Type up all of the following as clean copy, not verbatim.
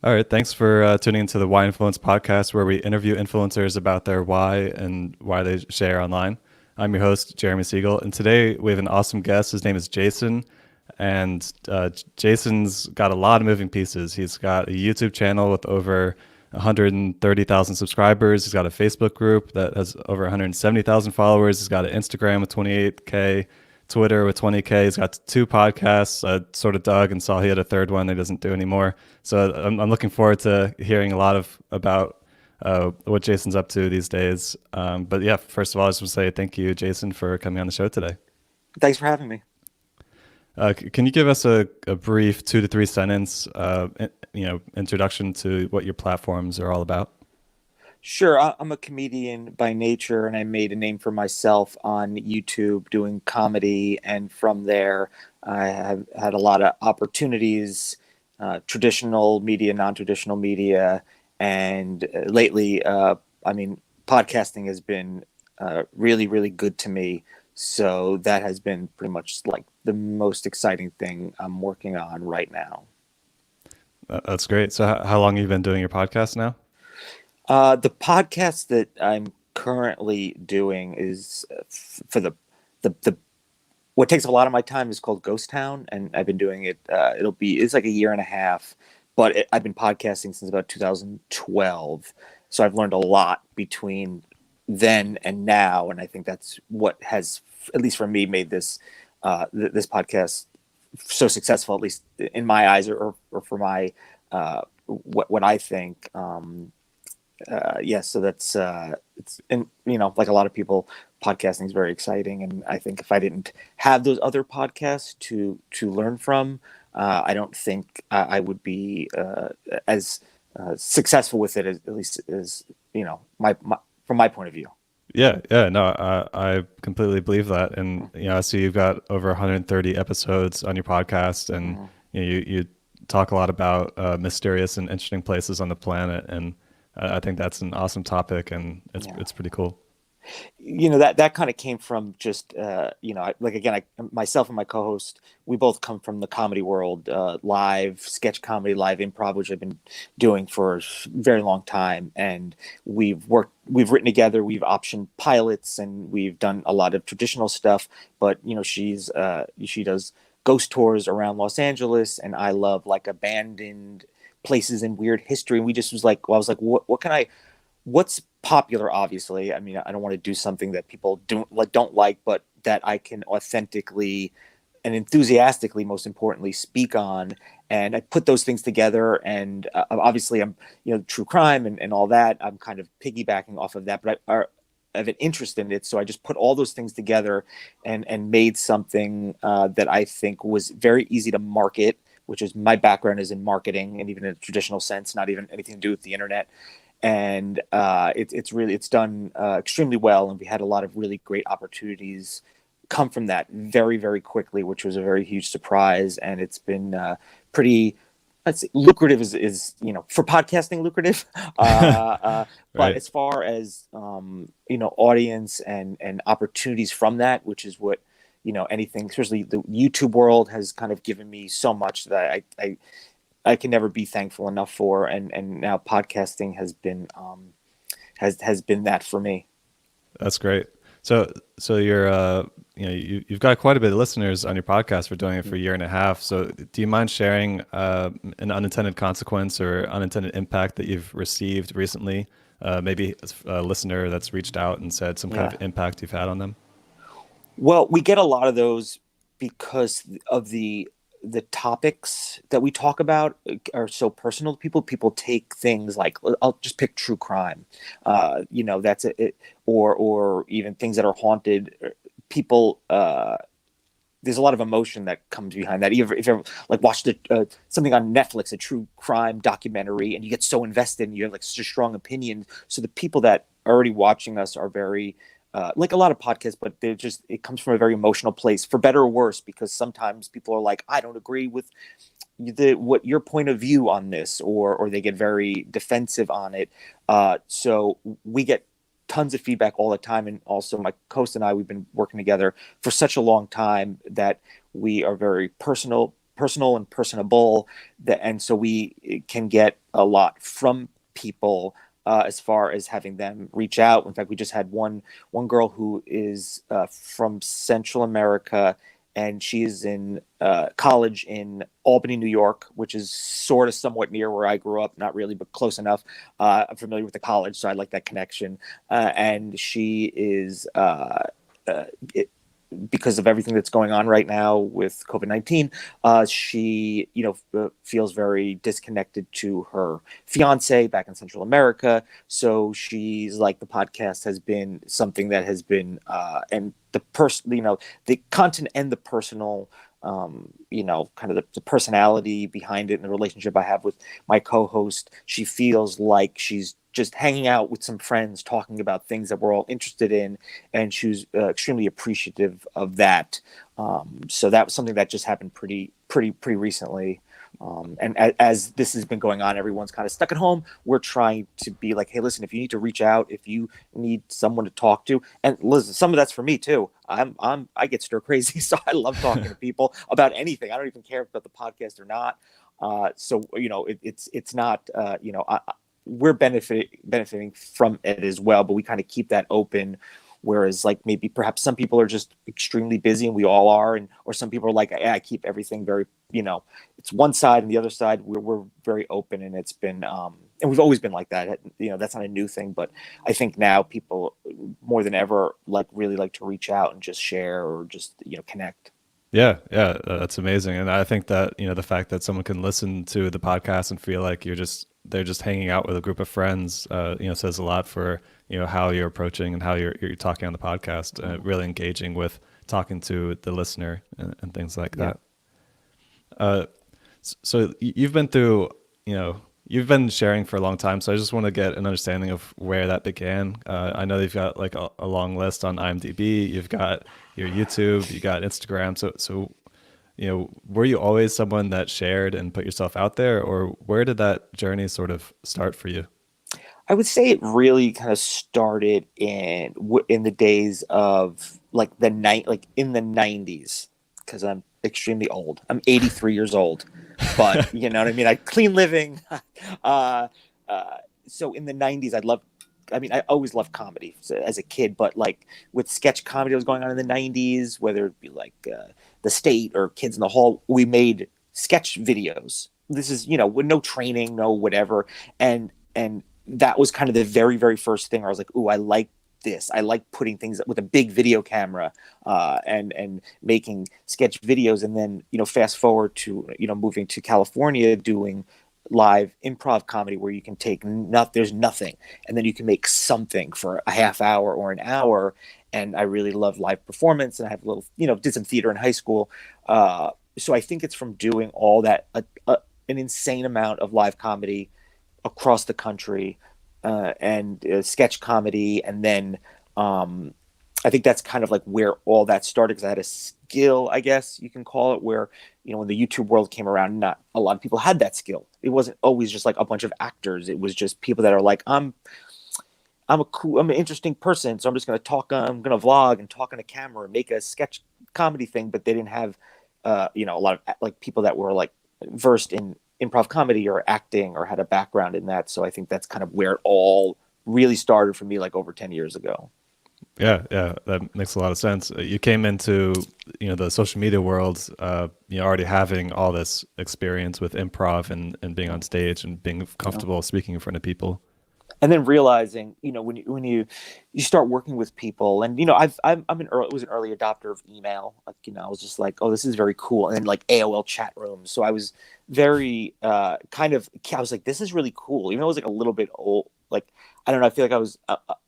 All right, thanks for tuning into the Why Influence podcast, where we interview influencers about their why and why they share online. I'm your host, Jeremy Siegel, and today we have an awesome guest. His name is Jason, and Jason's got a lot of moving pieces. He's got a YouTube channel with over 130,000 subscribers. He's got a Facebook group that has over 170,000 followers. He's got an Instagram with 28K, Twitter with 20K. He's got two podcasts. I sort of dug and saw he had a third one that he doesn't do anymore. So I'm looking forward to hearing a lot about what Jason's up to these days. But yeah, first of all, I just want to say thank you, Jason, for coming on the show today. Thanks for having me. Can you give us a brief 2 to 3 sentence, introduction to what your platforms are all about? Sure, I'm a comedian by nature, and I made a name for myself on YouTube doing comedy. And from there, I have had a lot of opportunities, traditional media, non-traditional media, and lately, podcasting has been really, really good to me. So that has been pretty much like the most exciting thing I'm working on right now. That's great. So how long have you been doing your podcast now? The podcast that I'm currently doing is for the what takes a lot of my time is called Ghost Town, and I've been doing it. It's like a year and a half, but I've been podcasting since about 2012, so I've learned a lot between then and now, and I think that's what has, at least for me, made this podcast so successful, at least in my eyes, or for my what I think. So that's it's, and like a lot of people, podcasting is very exciting, and I think if I didn't have those other podcasts to learn from, I don't think I would be as successful with it, as, at least as my from my point of view. Yeah, no, I completely believe that, and I see you've got over 130 episodes on your podcast, and Mhm. you talk a lot about mysterious and interesting places on the planet, and I think that's an awesome topic, and Yeah. it's pretty cool. That kind of came from just like, again, myself and my co-host, we both come from the comedy world, live sketch comedy, live improv, which I've been doing for a very long time. And we've written together, we've optioned pilots, and we've done a lot of traditional stuff. But she does ghost tours around Los Angeles, and I love like abandoned places and weird history. And we just was like, well, I was like, what can I what's popular? Obviously, I mean, I don't want to do something that people don't like, but that I can authentically and enthusiastically, most importantly, speak on. And I put those things together, and obviously I'm, true crime and all that, I'm kind of piggybacking off of that, but I have an interest in it, so I just put all those things together and made something that I think was very easy to market, which is, my background is in marketing, and even in a traditional sense, not even anything to do with the internet. And it's done extremely well, and we had a lot of really great opportunities come from that very, very quickly, which was a very huge surprise. And it's been pretty, let's say, lucrative, is for podcasting, lucrative. But Right. as far as audience and opportunities from that, which is what, anything, especially the YouTube world, has kind of given me so much that I can never be thankful enough for. And now podcasting has been that for me. That's great. So you're you've got quite a bit of listeners on your podcast for doing it for a year and a half. So do you mind sharing an unintended consequence or unintended impact that you've received recently? Maybe a listener that's reached out and said some kind Yeah. of impact you've had on them. Well, we get a lot of those because of the topics that we talk about are so personal to people. People take things like, I'll just pick true crime, that's it, or even things that are haunted. People, there's a lot of emotion that comes behind that. If you ever like watched something on Netflix, a true crime documentary, and you get so invested and you have like such a strong opinion, so the people that are already watching us are very, like a lot of podcasts, but it comes from a very emotional place, for better or worse, because sometimes people are like, I don't agree with what your point of view on this, or they get very defensive on it. So we get tons of feedback all the time, and also my host and I, we've been working together for such a long time that we are very personal personal and personable, and so we can get a lot from people, as far as having them reach out. In fact, we just had one girl who is from Central America, and she's in college in Albany, New York, which is sort of somewhat near where I grew up. Not really, but close enough. I'm familiar with the college, so I like that connection. And she is uh, because of everything that's going on right now with COVID-19, she, feels very disconnected to her fiance back in Central America. So she's like, the podcast has been something that has been, and the person, the content and the personal, kind of the personality behind it and the relationship I have with my co-host. She feels like she's just hanging out with some friends talking about things that we're all interested in, and she was extremely appreciative of that. So that was something that just happened pretty recently. And as this has been going on, everyone's kind of stuck at home. We're trying to be like, hey, listen, if you need to reach out, if you need someone to talk to, and listen, some of that's for me too. I get stir crazy, so I love talking to people about anything. I don't even care about the podcast or not. So it's not we're benefiting from it as well, but we kind of keep that open. Whereas like maybe perhaps some people are just extremely busy, and we all are, or some people are like, I keep everything very, it's one side, and the other side we're very open, and it's been and we've always been like that. That's not a new thing, but I think now people more than ever really like to reach out and just share or just connect. Yeah, yeah, that's amazing. And I think that, the fact that someone can listen to the podcast and feel like they're just hanging out with a group of friends, says a lot for, how you're approaching and how you're talking on the podcast, really engaging with talking to the listener and things like that. So you've been through, you've been sharing for a long time. So I just want to get an understanding of where that began. I know you've got like a long list on IMDb. You've got your YouTube, you got Instagram. So, were you always someone that shared and put yourself out there, or where did that journey sort of start for you? I would say it really kind of started in the days of in the 90s, because I'm extremely old. I'm 83 years old, but you know what I mean? I clean living. So in the 90s, I always loved comedy as a kid, but like with sketch comedy that was going on in the 90s, whether it be like The State or Kids in the Hall, we made sketch videos. This is, with no training, no whatever. And that was kind of the very, very first thing where I was like, ooh, I like this. I like putting things with a big video camera, and making sketch videos. And then, fast forward to, moving to California, doing live improv comedy where you can take there's nothing, and then you can make something for a half hour or an hour. And I really love live performance, and I have a little, did some theater in high school. So I think it's from doing all that, an insane amount of live comedy across the country, and sketch comedy. And then I think that's kind of like where all that started, because I had a skill, I guess you can call it, where, when the YouTube world came around, not a lot of people had that skill. It wasn't always just like a bunch of actors. It was just people that are like, I'm an interesting person, so I'm just going to talk, I'm going to vlog and talk on a camera and make a sketch comedy thing. But they didn't have, a lot of like people that were like versed in improv comedy or acting or had a background in that. So I think that's kind of where it all really started for me, like over 10 years ago. Yeah, yeah, that makes a lot of sense. You came into, the social media world, already having all this experience with improv and being on stage and being comfortable speaking in front of people. And then realizing, when you start working with people, and was an early adopter of email. Like, I was just like, oh, this is very cool. And then like AOL chat rooms. So I was very I was like, this is really cool. Even though I was like a little bit old, like, I don't know. I feel like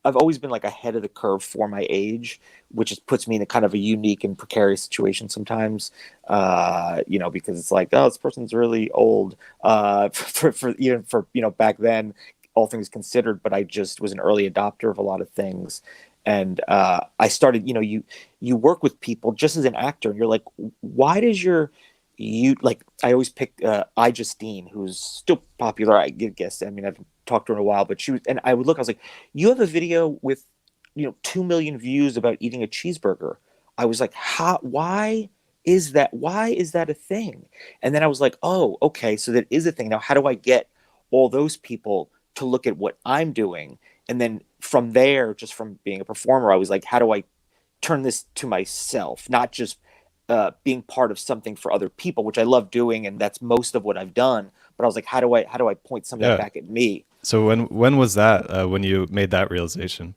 I've always been like ahead of the curve for my age, which just puts me in a kind of a unique and precarious situation sometimes. Because it's like, oh, this person's really old. For even for back then, all things considered. But I just was an early adopter of a lot of things. And I started, you work with people just as an actor, and you're like, why does I always pick Justine, who's still popular, I guess. I mean, I've talked to her in a while, but I would look, I was like, you have a video with 2 million views about eating a cheeseburger. I was like, why why is that a thing? And then I was like, oh, okay, so that is a thing. Now, how do I get all those people to look at what I'm doing? And then from there, just from being a performer, I was like, how do I turn this to myself, not just being part of something for other people, which I love doing, and that's most of what I've done. But I was like, how do I point some of that Yeah. back at me? So when was that when you made that realization?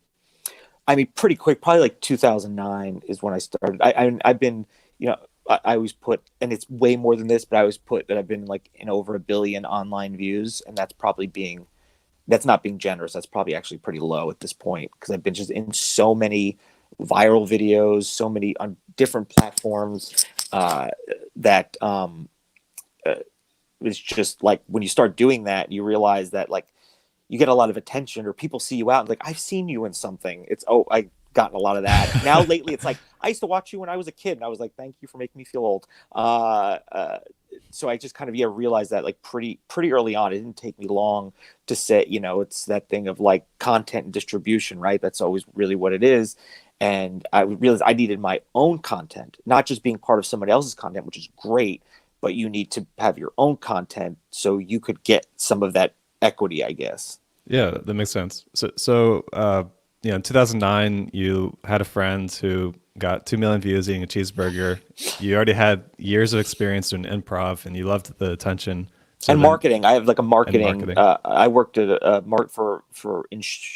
I mean, pretty quick, probably like 2009 is when I started. I've been, you know, I always put, and it's way more than this, but I always put that I've been like in over 1 billion online views, and that's not being generous. That's probably actually pretty low at this point because I've been just in so many viral videos, so many on different platforms uh, that uh, it's just like when you start doing that, you realize that like you get a lot of attention or people see you out and like I've seen you in something. It's I gotten a lot of that. Now lately it's like I used to watch you when I was a kid and I was like, thank you for making me feel old. So I just kind of realized that like pretty early on. It didn't take me long to say, it's that thing of like content and distribution, right? That's always really what it is. And I realized I needed my own content, not just being part of somebody else's content, which is great, but you need to have your own content so you could get some of that equity, I guess. Yeah, that makes sense. So in 2009, you had a friend who got 2 million views eating a cheeseburger. You already had years of experience doing improv, and you loved the attention. So And then, marketing, I have like a and marketing. marketing. I worked at a mark for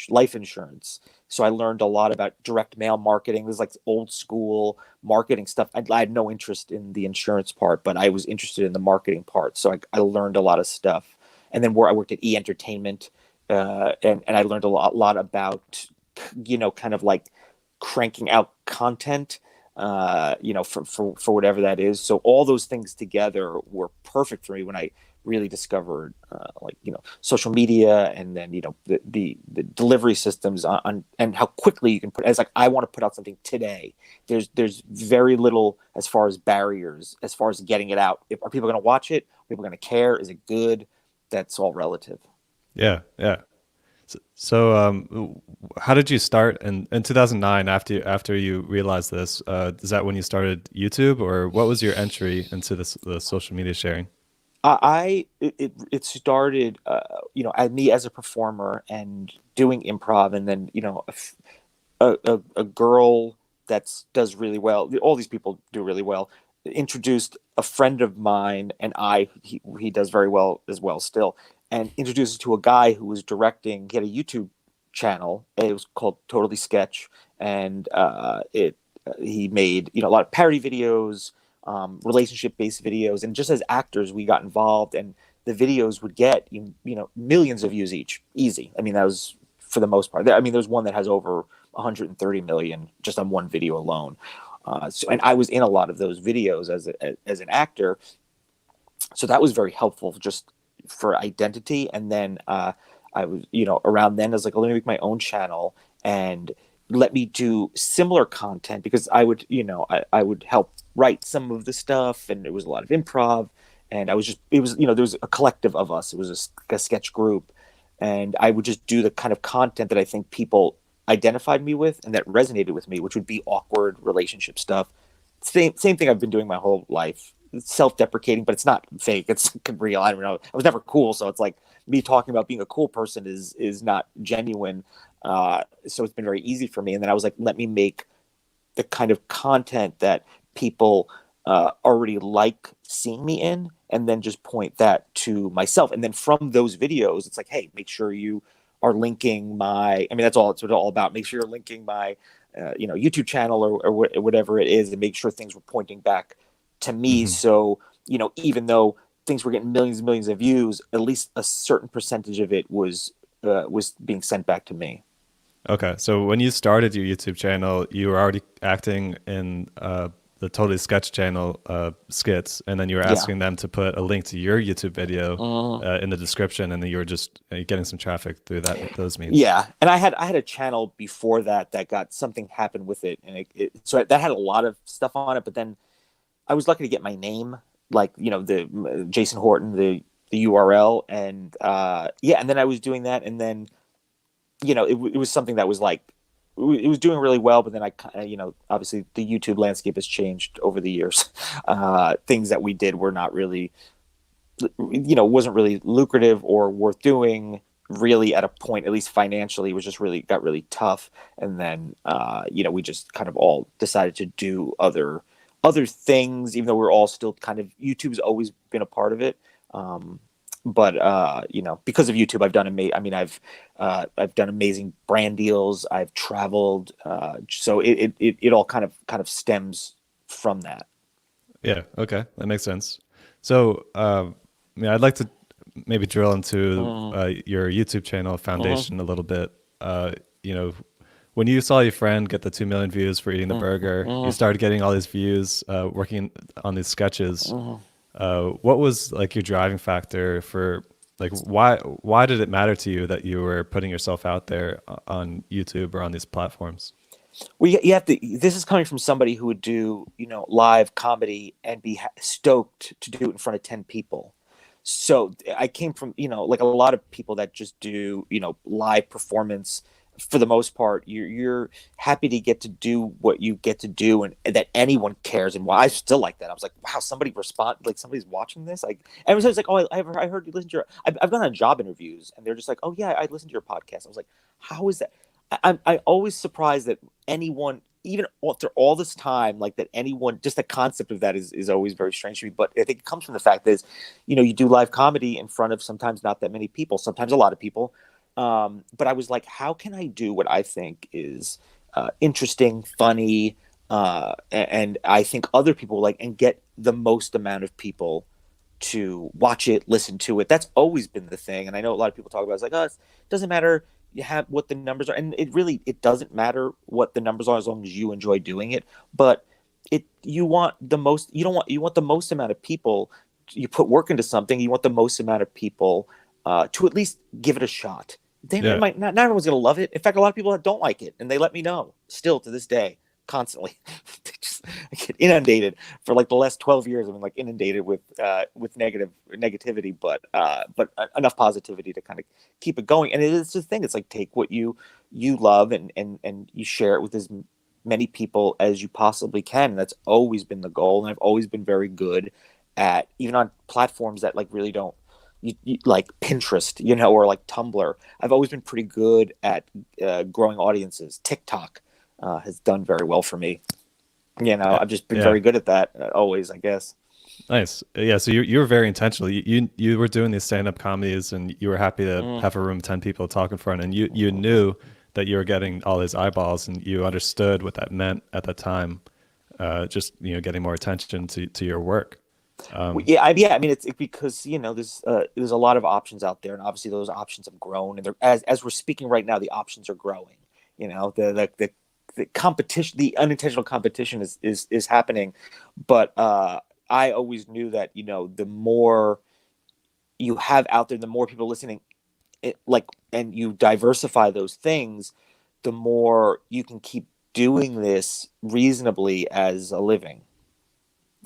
life insurance, so I learned a lot about direct mail marketing. This is like old school marketing stuff. I had no interest in the insurance part, but I was interested in the marketing part. So I learned a lot of stuff. And then where I worked at Entertainment, and I learned a lot about kind of like cranking out content, for whatever that is. So all those things together were perfect for me when I really discovered social media, and then the delivery systems and how quickly you can put. It's like I want to put out something today. There's very little as far as barriers as far as getting it out. Are people going to watch it? Are people going to care? Is it good? That's all relative. Yeah, yeah. So, how did you start in 2009 after you realized this? Is that when you started YouTube, or what was your entry into the social media sharing? It started at me as a performer and doing improv, and then a girl that does really well. All these people do really well. Introduced a friend of mine, and he does very well as well still, and introduced us to a guy who was directing. He had a YouTube channel. It was called Totally Sketch, and it he made a lot of parody videos, relationship based videos, and just as actors we got involved, and the videos would get millions of views each, easy. I mean that was for the most part. I mean there's one that has over 130 million just on one video alone. And I was in a lot of those videos as an actor, so that was very helpful just for identity. And then I was, around then I was like, let me make my own channel and let me do similar content because I would, I would help write some of the stuff, and it was a lot of improv. And it was, there was a collective of us. It was a sketch group, and I would just do the kind of content that I think people identified me with and that resonated with me, which would be awkward relationship stuff. Same thing I've been doing my whole life. It's self-deprecating, but it's not fake. It's real. I don't know. I was never cool, so it's like me talking about being a cool person is not genuine. So it's been very easy for me. And then I was like, let me make the kind of content that people already like seeing me in, and then just point that to myself. And then from those videos, it's like, hey, make sure you are linking my. I mean, that's all it's all about. Make sure you're linking my, YouTube channel or whatever it is, and make sure things were pointing back to me. Hmm. So even though things were getting millions and millions of views, at least a certain percentage of it was being sent back to me. Okay, so when you started your YouTube channel, you were already acting in the Totally Sketch channel skits, and then you were Yeah. asking them to put a link to your YouTube video Mhm. in the description, and then you were just getting some traffic through those means. Yeah, and I had a channel before that got something happened with it, and so that had a lot of stuff on it. But then I was lucky to get my name, like the Jason Horton, the URL, and yeah, and then I was doing that, and then it was something that was like it was doing really well, but then obviously the YouTube landscape has changed over the years. Things that we did were not really, wasn't really lucrative or worth doing really at a point, at least financially. It was just really got really tough. And then, we just kind of all decided to do other things, even though we're all still kind of, YouTube's always been a part of it. But because of YouTube, I've done amazing brand deals. I've traveled, so it all kind of stems from that. Yeah. Okay, that makes sense. So, I'd like to maybe drill into Mm-hmm. your YouTube channel Mm-hmm. foundation a little bit. You know, when you saw your friend get the 2 million views for eating the burger, you Mm-hmm. started getting all these views working on these sketches. Mm-hmm. What was like your driving factor for like why did it matter to you that you were putting yourself out there on YouTube or on these platforms? Well, you have to. This is coming from somebody who would do, live comedy and be stoked to do it in front of 10 people. So I came from, like a lot of people that just do, live performance. For the most part, you're happy to get to do what you get to do, and that anyone cares. And why I still like that. I was like, wow, somebody respond, like somebody's watching this. Like everyone's like, oh, I heard you listen to your. I've gone on job interviews, and they're just like, oh yeah, I listened to your podcast. I was like, how is that? I'm always surprised that anyone, even after all this time, like that anyone, just the concept of that is always very strange to me. But I think it comes from the fact that is, you do live comedy in front of sometimes not that many people, sometimes a lot of people. But I was like, how can I do what I think is interesting, funny, and I think other people like, and get the most amount of people to watch it, listen to it. That's always been the thing. And I know a lot of people talk about it's like, oh, it doesn't matter you have what the numbers are, and it doesn't matter what the numbers are as long as you enjoy doing it. But you want the most, you want the most amount of people. You put work into something, you want the most amount of people to at least give it a shot. They Yeah. might not everyone's gonna love it. In fact, a lot of people don't like it, and they let me know still to this day, constantly. I get inundated for like the last 12 years. I've been like inundated with negativity, but enough positivity to kind of keep it going. And it is the thing. It's like take what you love, and you share it with as many people as you possibly can. And that's always been the goal. And I've always been very good at, even on platforms that like really don't, like Pinterest, or like Tumblr. I've always been pretty good at growing audiences. TikTok has done very well for me. Yeah. I've just been Yeah. very good at that, always, I guess. Nice. Yeah. So you were very intentional. You were doing these stand up comedies, and you were happy to Mm. have a room of 10 people talk in front, and you knew that you were getting all these eyeballs, and you understood what that meant at that time. Just getting more attention to your work. Well, Um, yeah, I mean, it's because there's a lot of options out there, and obviously those options have grown, and they're, as we're speaking right now, the options are growing. The competition, the unintentional competition is happening, but I always knew that the more you have out there, the more people listening, and you diversify those things, the more you can keep doing this reasonably as a living.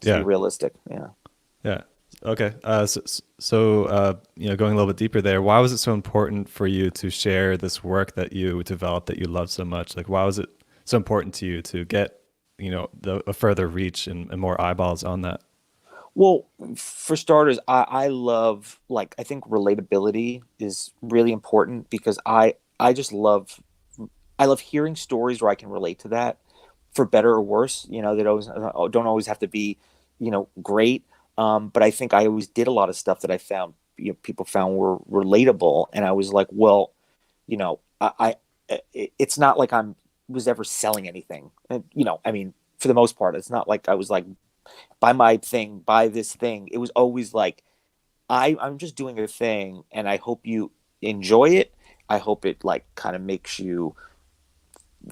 To be yeah. realistic, yeah. Yeah. Okay. Going a little bit deeper there, why was it so important for you to share this work that you developed that you love so much? Like, why was it so important to you to get, a further reach and more eyeballs on that? Well, for starters, I love, like, I think relatability is really important because I just love, I love hearing stories where I can relate to that, for better or worse. That always don't always have to be, great. But I think I always did a lot of stuff that I found, people found were relatable, and I was like, well, it's not like I'm was ever selling anything. And, I mean, for the most part, it's not like I was like, buy my thing, buy this thing. It was always like, I'm just doing a thing, and I hope you enjoy it. I hope it like kind of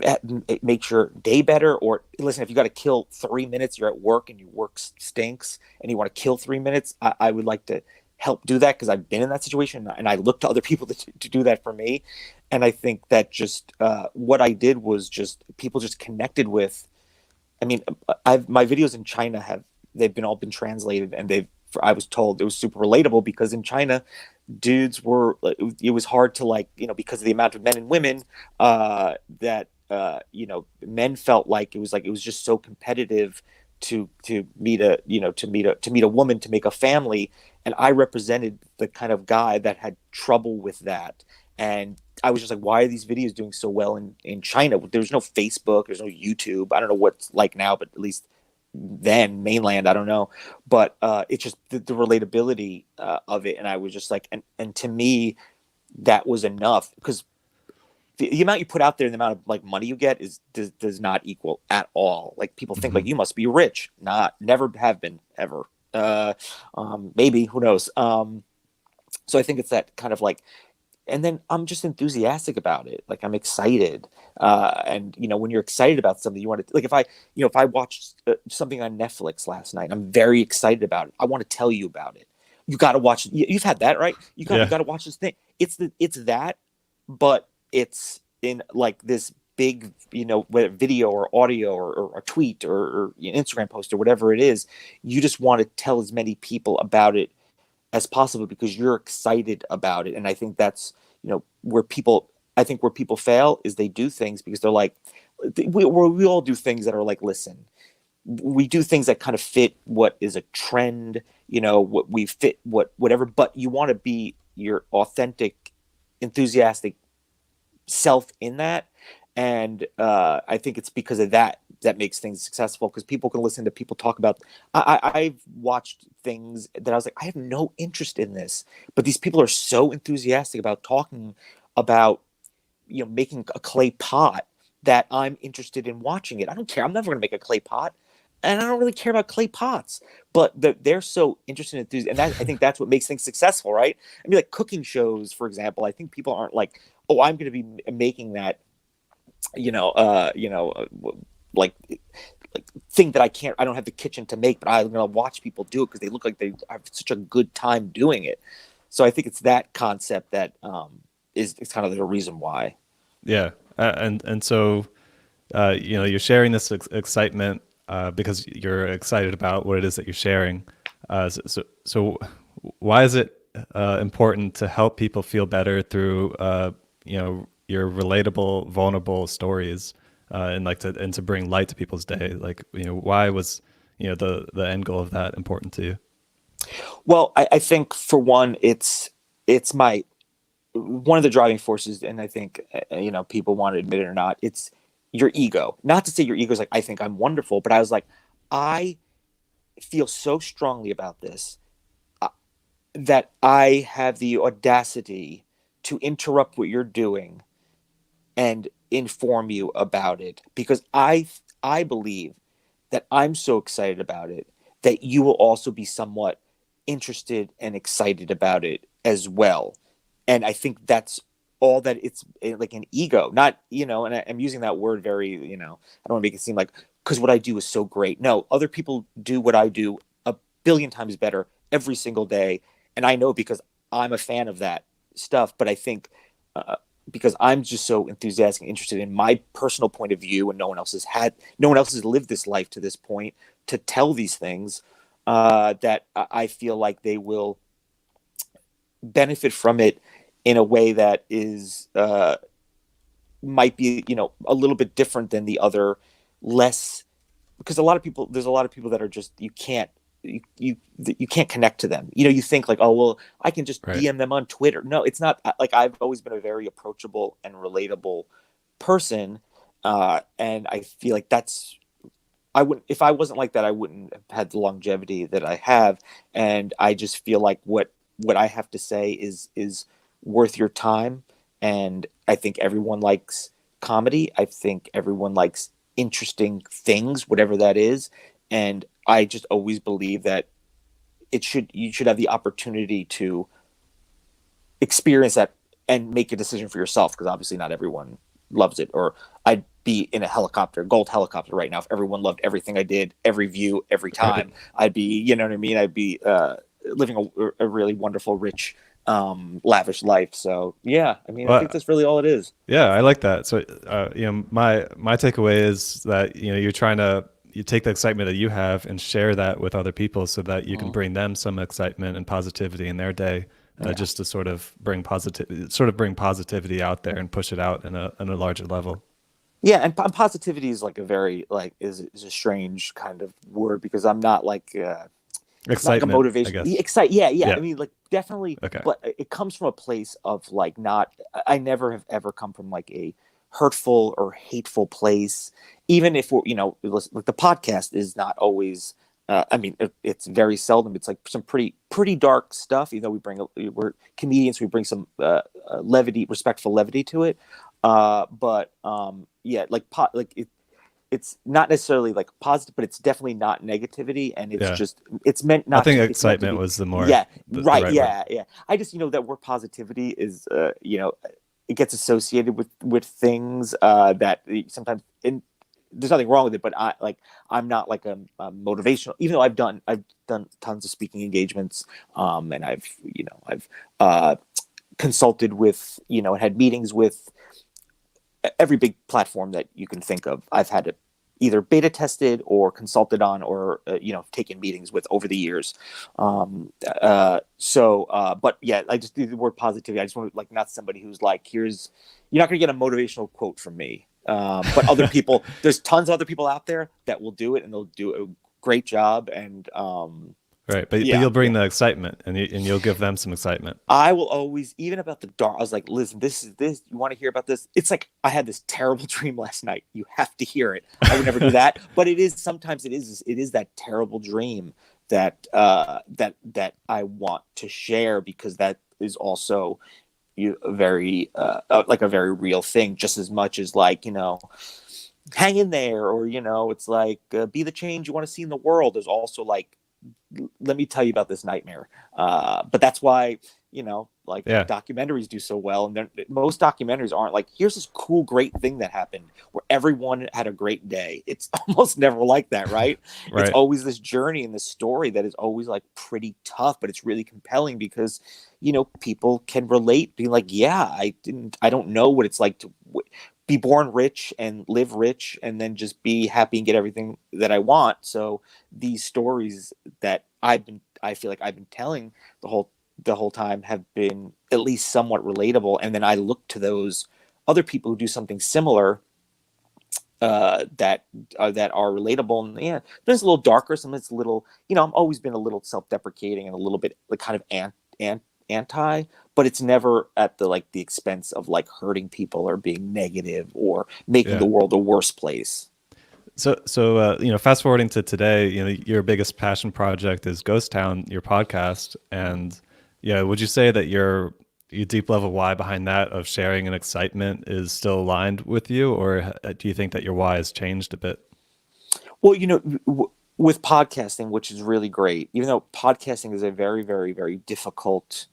it makes your day better. Or listen, if you got to kill 3 minutes, you're at work and your work stinks, and you want to kill 3 minutes, I would like to help do that because I've been in that situation, and I look to other people to do that for me. And I think that just what I did was just people just connected with. I mean, I've my videos in China they've been all been translated, and I was told it was super relatable because in China, dudes were, it was hard to, like, because of the amount of men and women that men felt like it was just so competitive to meet a to meet a woman to make a family, and I represented the kind of guy that had trouble with that. And I was just like, why are these videos doing so well in China? There's no Facebook, there's no YouTube. I don't know what's like now, but at least then mainland, I don't know. But it's just the relatability of it, and I was just like, and to me, that was enough, because the amount you put out there and the amount of like money you get does not equal at all. Like people think like Hmm. you must be rich. Not never have been ever. Maybe, who knows? So I think it's that kind of like, and then I'm just enthusiastic about it. Like I'm excited. And when you're excited about something, you want to, like, if I watched something on Netflix last night, I'm very excited about it. I want to tell you about it. You got to watch it. You've had that, right? You Yeah. got to watch this thing. It's that, but it's in like this big, whether video or audio or a tweet or Instagram post or whatever it is. You just want to tell as many people about it as possible because you're excited about it. And I think that's, where people fail is they do things because they're like, we all do things that are like, listen, we do things that kind of fit what is a trend, what we fit, whatever, but you want to be your authentic, enthusiastic self in that. And I think it's because of that makes things successful, because people can listen to people talk about. I've watched things that I was like, I have no interest in this, but these people are so enthusiastic about talking about making a clay pot that I'm interested in watching it. I don't care. I'm never going to make a clay pot, and I don't really care about clay pots. But they're so interested in enthusiasm, and I think that's what makes things successful, right? I mean, like cooking shows, for example. I think people aren't like, oh, I'm going to be making that, you know, uh, you know, uh, like thing that I don't have the kitchen to make, but I'm going to watch people do it because they look like they have such a good time doing it. So I think it's that concept that is kind of the reason why. Yeah. And so you're sharing this excitement because you're excited about what it is that you're sharing. So why is it important to help people feel better through your relatable, vulnerable stories, and to bring light to people's day? Like, why was the end goal of that important to you? Well, I think for one, it's my one of the driving forces, and I think people want to admit it or not, it's your ego. Not to say your ego is like, I think I'm wonderful, but I was like, I feel so strongly about this, uh, that I have the audacity to interrupt what you're doing and inform you about it, because I believe that I'm so excited about it that you will also be somewhat interested and excited about it as well. And I think that's all that it's like an ego, not, and I'm using that word very, I don't want to make it seem like, because what I do is so great. No, other people do what I do a billion times better every single day. And I know because I'm a fan of that stuff. But I think uh, because I'm just so enthusiastic and interested in my personal point of view, and no one else has lived this life to this point to tell these things, that I feel like they will benefit from it in a way that is might be a little bit different than the other, less, because there's a lot of people that are just, you can't connect to them. You think like, oh well, I can just Right. DM them on Twitter. No, it's not like, I've always been a very approachable and relatable person, and I feel like that's, I wouldn't, if I wasn't like that, I wouldn't have had the longevity that I have. And I just feel like what I have to say is worth your time. And I think everyone likes comedy. I think everyone likes interesting things, whatever that is. And I just always believe that you should have the opportunity to experience that and make a decision for yourself, because obviously not everyone loves it. Or I'd be in a gold helicopter right now if everyone loved everything I did, every view, every Right. time. I'd be, you know what I mean, I'd be living a really wonderful, rich, lavish life. So yeah, I mean, I think Well, that's really all it is. yeah, I like that. So, my takeaway is that you're trying to you take the excitement that you have and share that with other people, so that you can Mm, bring them some excitement and positivity in their day, yeah. just to sort of bring positivity out there and push it out in a larger level. Yeah, and positivity is like a very like is a strange kind of word because I'm not like not like a Excitement, I motivation. guess. Yeah. I Yeah. mean, like definitely, Okay. but it comes from a place of like not. I never have ever come from like a hurtful or hateful place. Even if we're, like the podcast is not always. I mean, it's very seldom. It's like some pretty dark stuff. You know, we're comedians. We bring some levity, respectful levity to it. But yeah, like it's not necessarily like positive, but it's definitely not negativity, and Yeah. it's meant I not think to. It's meant to excitement be. was the more Yeah, the right. right word. Yeah. I just that word positivity is it gets associated with things that sometimes there's nothing wrong with it, but I'm not like a motivational. Even though I've done tons of speaking engagements, and I've consulted with and had meetings with every big platform that you can think of. I've had it either beta tested or consulted on or taken meetings with over the years. But yeah, I just do the word positivity. I just want to like not somebody who's like, here's you're not going to get a motivational quote from me. But other people, there's tons of other people out there that will do it and they'll do a great job. And Right. But yeah, you'll bring yeah. the excitement and you'll give them some excitement. I will always, even about the dark, I was like, listen, this is this. You want to hear about this? It's like I had this terrible dream last night. You have to hear it. I would never do that, but it is sometimes it is that terrible dream that I want to share because that is also very like a very real thing, just as much as like hang in there or it's like be the change you want to see in the world. There's also like let me tell you about this nightmare. But that's why, like Yeah. documentaries do so well. And most documentaries aren't like, here's this cool, great thing that happened where everyone had a great day. It's almost never like that, right? It's Right. always this journey and this story that is always like pretty tough, but it's really compelling because, people can relate, being like, yeah, I don't know what it's like to be born rich and live rich and then just be happy and get everything that I want. So these stories that I feel like I've been telling the whole time have been at least somewhat relatable, and then I look to those other people who do something similar that are relatable. And yeah, it's a little darker, sometimes it's a little, I'm always been a little self-deprecating and a little bit like kind of anti, but it's never at the expense of like hurting people or being negative or making Yeah. the world a worse place. So fast forwarding to today, your biggest passion project is Ghost Town, your podcast, and yeah, would you say that your deep level why behind that of sharing and excitement is still aligned with you, or do you think that your why has changed a bit? Well, with podcasting, which is really great, even though podcasting is a very, very, very difficult,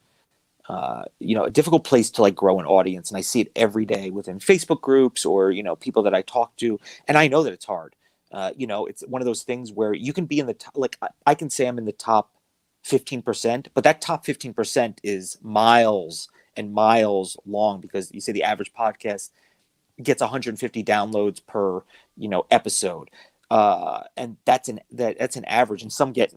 a difficult place to like grow an audience, and I see it every day within Facebook groups or people that I talk to, and I know that it's hard. It's one of those things where you can be in the top, like I can say I'm in the top 15%, but that top 15% is miles and miles long because you say the average podcast gets 150 downloads per episode, and that's an average, and some get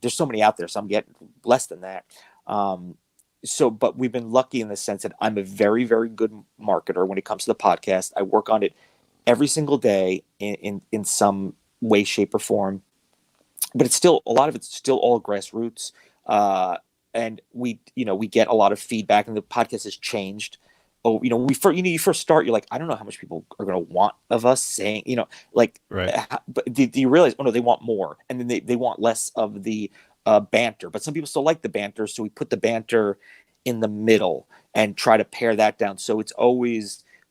there's so many out there, some get less than that. But we've been lucky in the sense that I'm a very, very good marketer when it comes to the podcast. I work on it every single day in some way, shape, or form, but it's still a lot of it's still all grassroots. uh and we get a lot of feedback, and the podcast has changed. Oh, we first you first start, you're like, I don't know how much people are going to want of us saying, like, Right. but do you realize, oh no, they want more, and then they want less of the banter, but some people still like the banter, so we put the banter in the middle and try to pare that down, so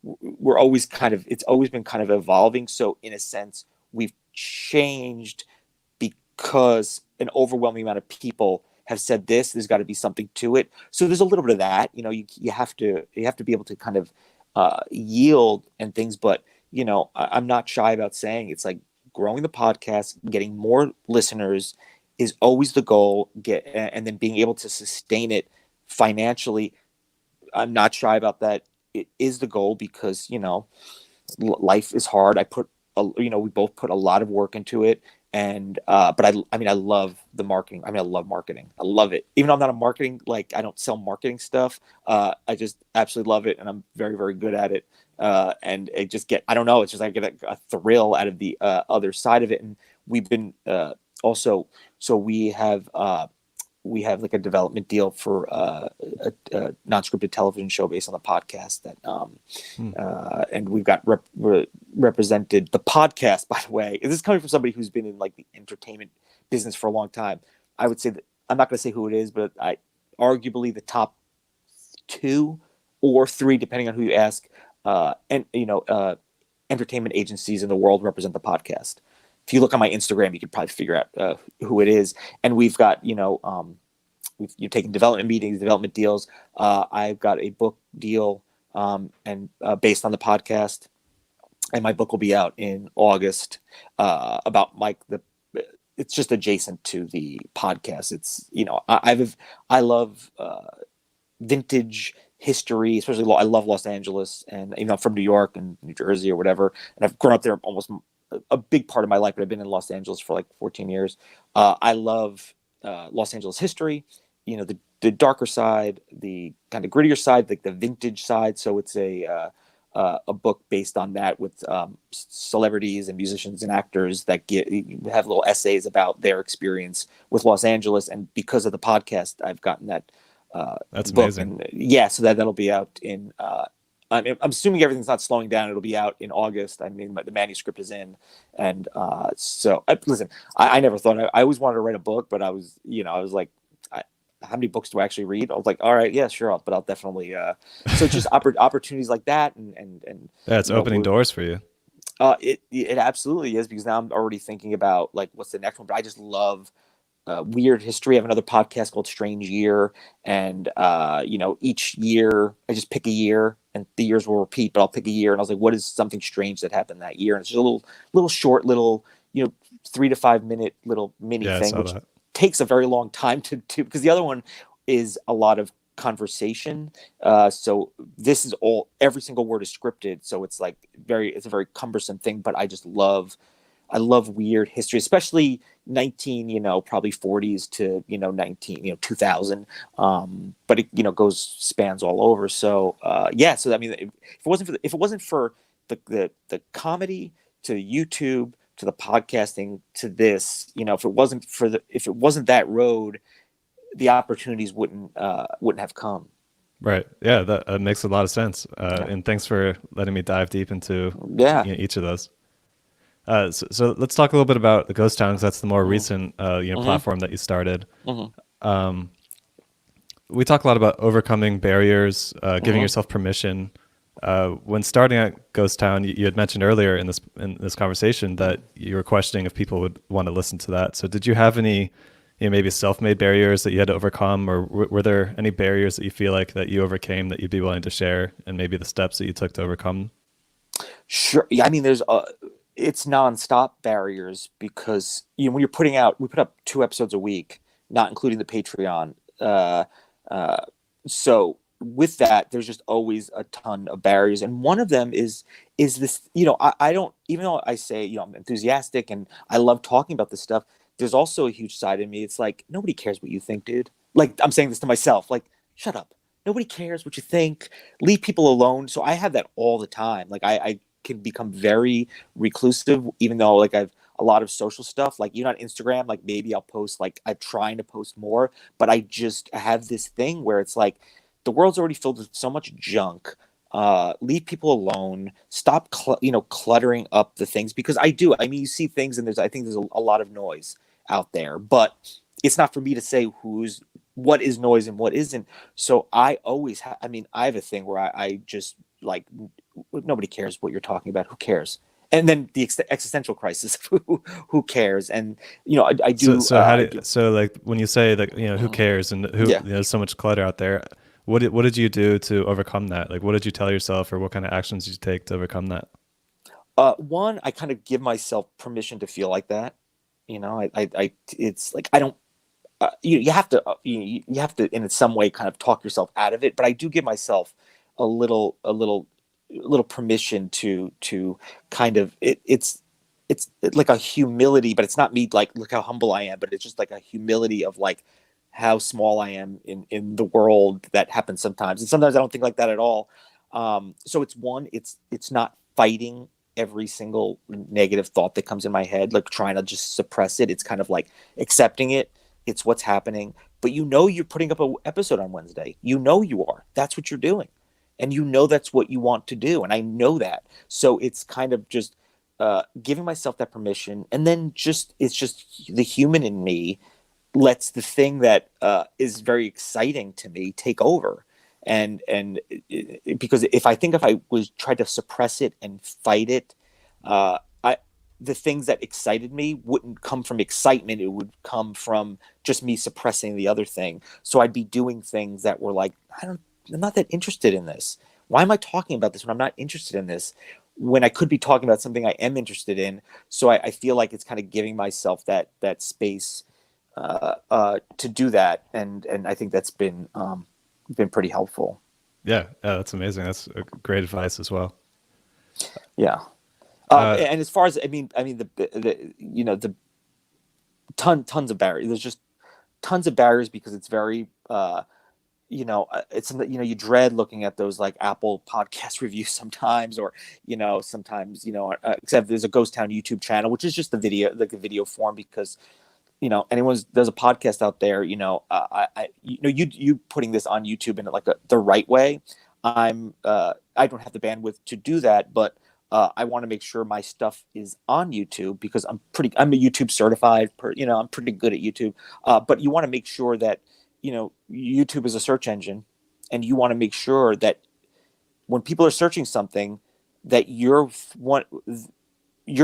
we're always kind of it's always been kind of evolving. So in a sense, we've changed because an overwhelming amount of people have said this. There's got to be something to it. So there's a little bit of that. You have to be able to kind of yield and things. But I'm not shy about saying it's like growing the podcast, getting more listeners is always the goal. And then being able to sustain it financially. I'm not shy about that. It is the goal because life is hard. We both put a lot of work into it, And but I mean, I love the marketing. I mean, I love marketing. I love it. Even though I'm not a marketing, like I don't sell marketing stuff. I just absolutely love it, and I'm very, very good at it. And it just I don't know, it's just I get a thrill out of the other side of it. And we've been also, so we have like a development deal for a non-scripted television show based on the podcast that and we've got represented the podcast, by the way. This is coming from somebody who's been in like the entertainment business for a long time. I would say that, I'm not going to say who it is, but I arguably the top 2 or 3, depending on who you ask, and entertainment agencies in the world represent the podcast. If you look on my Instagram, you could probably figure out who it is. And we've got, you've taken development meetings, development deals. I've got a book deal and based on the podcast, and my book will be out in August about Mike. It's just adjacent to the podcast. It's I love vintage history, especially I love Los Angeles, and I'm from New York and New Jersey or whatever, and I've grown up there almost a big part of my life, but I've been in Los Angeles for like 14 years. I love Los Angeles history, the darker side, the kind of grittier side, like the vintage side. So it's a book based on that with celebrities and musicians and actors that have little essays about their experience with Los Angeles. And because of the podcast, I've gotten that That's book. amazing. And yeah, so that'll be out in I'm assuming everything's not slowing down. It'll be out in August. I mean, the manuscript is in, and so listen. I never thought I always wanted to write a book, but I was like, how many books do I actually read? I was like, all right, yeah, sure, but I'll definitely. So just opportunities like that, and Yeah, it's opening doors for you. It absolutely is, because now I'm already thinking about like what's the next one. But I just love weird history. I have another podcast called Strange Year, and each year I just pick a year, and the years will repeat, but I'll pick a year, and I was like, what is something strange that happened that year? And it's just a little short, 3 to 5 minute little mini thing, which takes a very long time to because the other one is a lot of conversation. So this is every single word is scripted, so it's like it's a very cumbersome thing. But I love weird history, especially probably 40s to 2000. But it spans all over. So so I mean, if it wasn't for the comedy, to YouTube, to the podcasting, to this, if it wasn't that road, the opportunities wouldn't have come. Right. Yeah, that makes a lot of sense. And thanks for letting me dive deep into each of those. So let's talk a little bit about the Ghost Town, because that's the more recent platform that you started. We talk a lot about overcoming barriers, giving yourself permission. When starting at Ghost Town, you had mentioned earlier in this conversation that you were questioning if people would want to listen to that. So did you have any maybe self-made barriers that you had to overcome, or were there any barriers that you feel like that you overcame that you'd be willing to share, and maybe the steps that you took to overcome? Sure. Yeah, I mean, it's nonstop barriers, because when you're we put up 2 episodes a week, not including the Patreon. So with that, there's just always a ton of barriers, and one of them is this. I don't, even though I say I'm enthusiastic and I love talking about this stuff, there's also a huge side of me. It's like, nobody cares what you think, dude. Like, I'm saying this to myself, like, shut up. Nobody cares what you think. Leave people alone. So I have that all the time. Like, I can become very reclusive, even though like I've a lot of social stuff, like on Instagram, like maybe I'll post, like I'm trying to post more, but I have this thing where it's like, the world's already filled with so much junk. Leave people alone. Stop cluttering up the things, because I mean, you see things, and I think there's a lot of noise out there, but it's not for me to say what is noise and what isn't. So I always I have a thing where I just like, nobody cares what you're talking about. Who cares? And then the existential crisis. Who cares? And I do. So like when you say that who cares, and there's so much clutter out there. What did you do to overcome that? Like, what did you tell yourself, or what kind of actions did you take to overcome that? One, I kind of give myself permission to feel like that. It's like, I don't. You have to in some way kind of talk yourself out of it, but I do give myself a little permission to kind of it's it's like a humility, but it's not me like, look how humble I am, but it's just like a humility of like how small I am in the world that happens sometimes. And sometimes I don't think like that at all. So it's not fighting every single negative thought that comes in my head, like trying to just suppress it. It's kind of like accepting it. It's what's happening. But you're putting up an episode on Wednesday. You are. That's what you're doing. And that's what you want to do. And I know that. So it's kind of just giving myself that permission. And then it's just the human in me lets the thing that is very exciting to me take over. Because if I was tried to suppress it and fight it, the things that excited me wouldn't come from excitement. It would come from just me suppressing the other thing. So I'd be doing things that were like, I'm not that interested in this. Why am I talking about this when I'm not interested in this? When I could be talking about something I am interested in. So I feel like it's kind of giving myself that space to do that, and I think that's been pretty helpful. Yeah, that's amazing. That's great advice as well. Yeah. And as far as I mean the tons of barriers. There's just tons of barriers because it's very it's you dread looking at those like Apple podcast reviews sometimes, or sometimes except there's a Ghost Town YouTube channel, which is just the video, like a video form, because there's a podcast out there, you putting this on YouTube in like the right way. I don't have the bandwidth to do that, but I want to make sure my stuff is on YouTube because I'm a YouTube certified I'm pretty good at YouTube. But you want to make sure that, YouTube is a search engine, and you want to make sure that when people are searching something, that your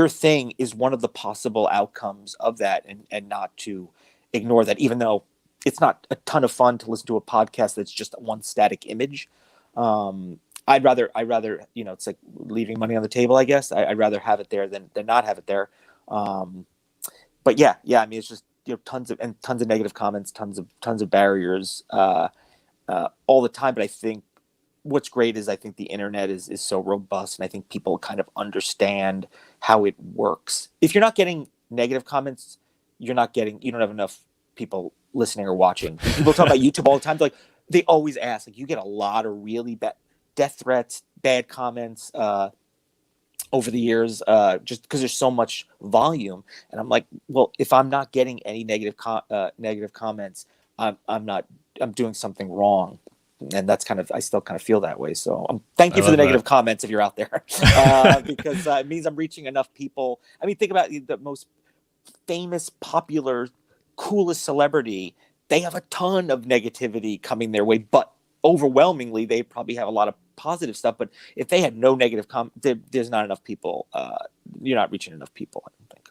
thing is one of the possible outcomes of that, and not to ignore that, even though it's not a ton of fun to listen to a podcast that's just one static image. I'd rather, it's like leaving money on the table, I guess. I'd rather have it there than not have it there. But yeah. I mean, it's just, tons of negative comments, tons of barriers, all the time. But I think what's great is I think the internet is so robust, and I think people kind of understand how it works. If you're not getting negative comments, you don't have enough people listening or watching. People talk about YouTube all the time. They always ask, like, you get a lot of really bad death threats, bad comments over the years, just because there's so much volume. And I'm like, well, if I'm not getting any negative comments, I'm doing something wrong. And that's I still kind of feel that way. So thank you for the negative comments if you're out there, because it means I'm reaching enough people. I mean, think about the most famous, popular, coolest celebrity. They have a ton of negativity coming their way, but overwhelmingly, they probably have a lot of positive stuff. But if they had no negative there's not enough people. You're not reaching enough people, I don't think.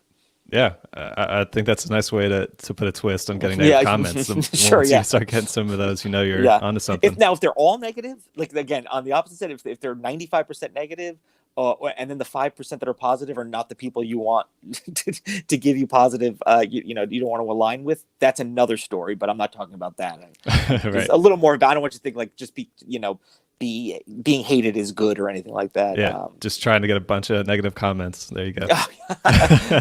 Yeah, I think that's a nice way to put a twist on getting negative comments. Sure, once you start getting some of those, you're onto something. If they're all negative, like, again, on the opposite side, if they're 95% negative, and then the 5% that are positive are not the people you want to give you positive, you don't want to align with, that's another story. But I'm not talking about that. Right. A little more. I don't want you to think like just being hated is good or anything like that. Yeah, just trying to get a bunch of negative comments. There you go.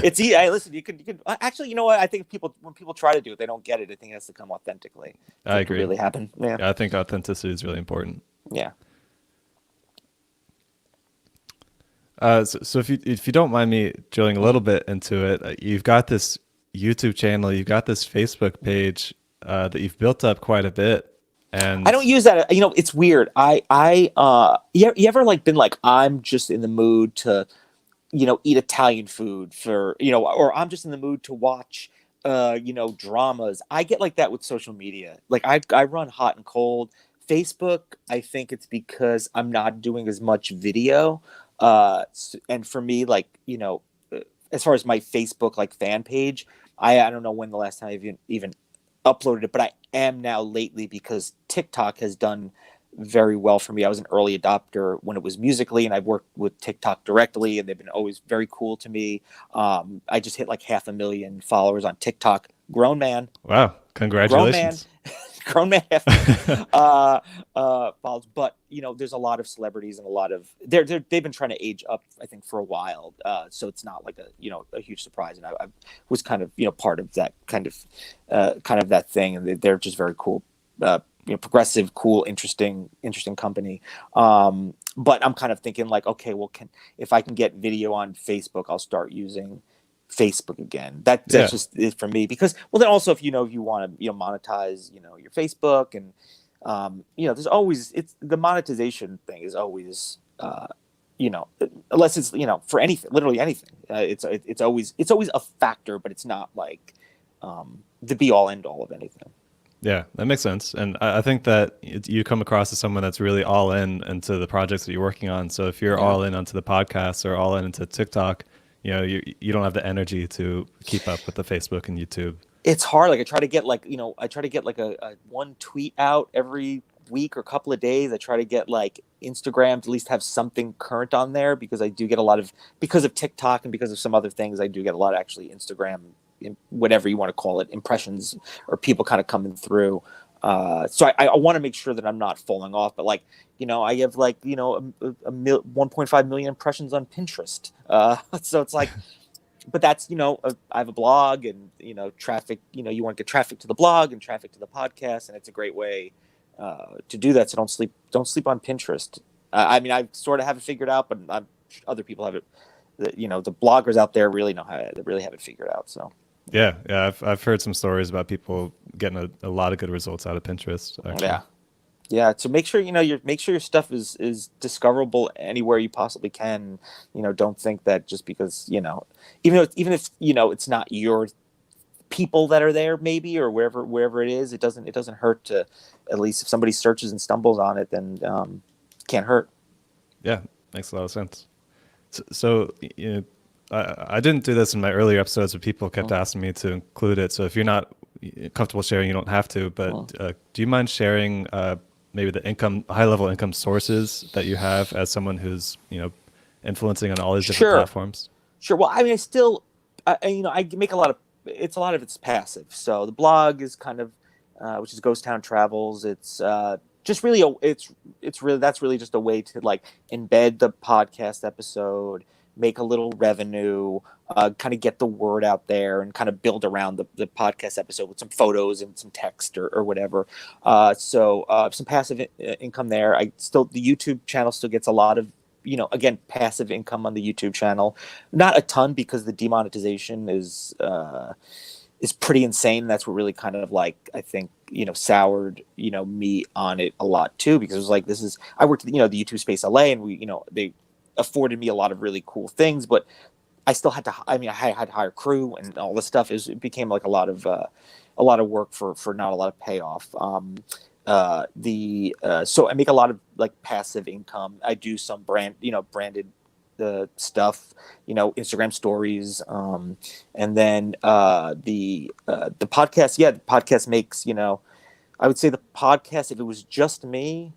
It's easy. Hey, listen, you can actually, you know what? I think when people try to do it, they don't get it. I think it has to come authentically. I agree. Really happen. Yeah, I think authenticity is really important. Yeah. So if you don't mind me drilling a little bit into it, you've got this YouTube channel, you've got this Facebook page that you've built up quite a bit. And I don't use that. It's weird. You ever been like, I'm just in the mood to, eat Italian food or I'm just in the mood to watch, dramas. I get like that with social media. Like I run hot and cold. Facebook, I think it's because I'm not doing as much video. And for me, as far as my Facebook fan page, I don't know when the last time I've even uploaded it, but I am now lately, because TikTok has done very well for me. I was an early adopter when it was Musical.ly, and I've worked with TikTok directly, and they've been always very cool to me. I just hit 500,000 followers on TikTok. Grown man. Wow. Congratulations. Grown man. grown man half follows. But there's a lot of celebrities and a lot of they've been trying to age up, I think, for a while. So it's not like a huge surprise. And I was kind of part of that kind of that thing, and they're just very cool. Progressive, cool, interesting company. But I'm kind of thinking like, okay, well, if I can get video on Facebook, I'll start using Facebook again. That's just it for me, because then also if you want to monetize your Facebook, and there's always the monetization thing is always unless it's for anything, literally anything, it's always a factor, but it's not like the be all end all of anything. Yeah, that makes sense. And I think that you come across as someone that's really all in into the projects that you're working on. So if you're all in onto the podcast or all in into TikTok, you don't have the energy to keep up with the Facebook and YouTube. It's hard. Like I try to get a one tweet out every week or couple of days. I try to get like Instagram to at least have something current on there, because I do get a lot of, because of TikTok and because of some other things, I do get a lot of actually Instagram, whatever you want to call it, impressions or people kind of coming through. So I want to make sure that I'm not falling off, but like, I have like, 1.5 million impressions on Pinterest. So it's like, but that's, I have a blog, and, traffic, you want to get traffic to the blog and traffic to the podcast. And it's a great way to do that. So don't sleep on Pinterest. I mean, I sort of have it figured out, but other people have it, the bloggers out there really really have it figured out. So. Yeah. I've heard some stories about people getting a lot of good results out of Pinterest. Actually. Yeah. So make sure your stuff is discoverable anywhere you possibly can. Don't think that just because even if it's not your people that are there, maybe, or wherever it is, it doesn't hurt to, at least if somebody searches and stumbles on it, then can't hurt. Yeah, makes a lot of sense. So I didn't do this in my earlier episodes, but people kept asking me to include it. So if you're not comfortable sharing, you don't have to. But do you mind sharing maybe the high-level income sources that you have as someone who's influencing on all these different platforms? Sure. Well, I mean, I make a lot of it's passive. So the blog is kind of which is Ghost Town Travels. It's just really that's really just a way to like embed the podcast episode, make a little revenue, kind of get the word out there, and kind of build around the podcast episode with some photos and some text or whatever. So some passive income there. The YouTube channel still gets a lot of, again, passive income on the YouTube channel. Not a ton, because the demonetization is pretty insane. That's what really kind of like, I think, soured, me on it a lot too, because it was like, I worked at, the YouTube Space LA, and they afforded me a lot of really cool things, but I still had to, I had to hire crew and all this stuff. It became like a lot of work for not a lot of payoff. So I make a lot of like passive income. I do some branded stuff, Instagram stories, and then the podcast. Yeah, the podcast makes, I would say the podcast, if it was just me,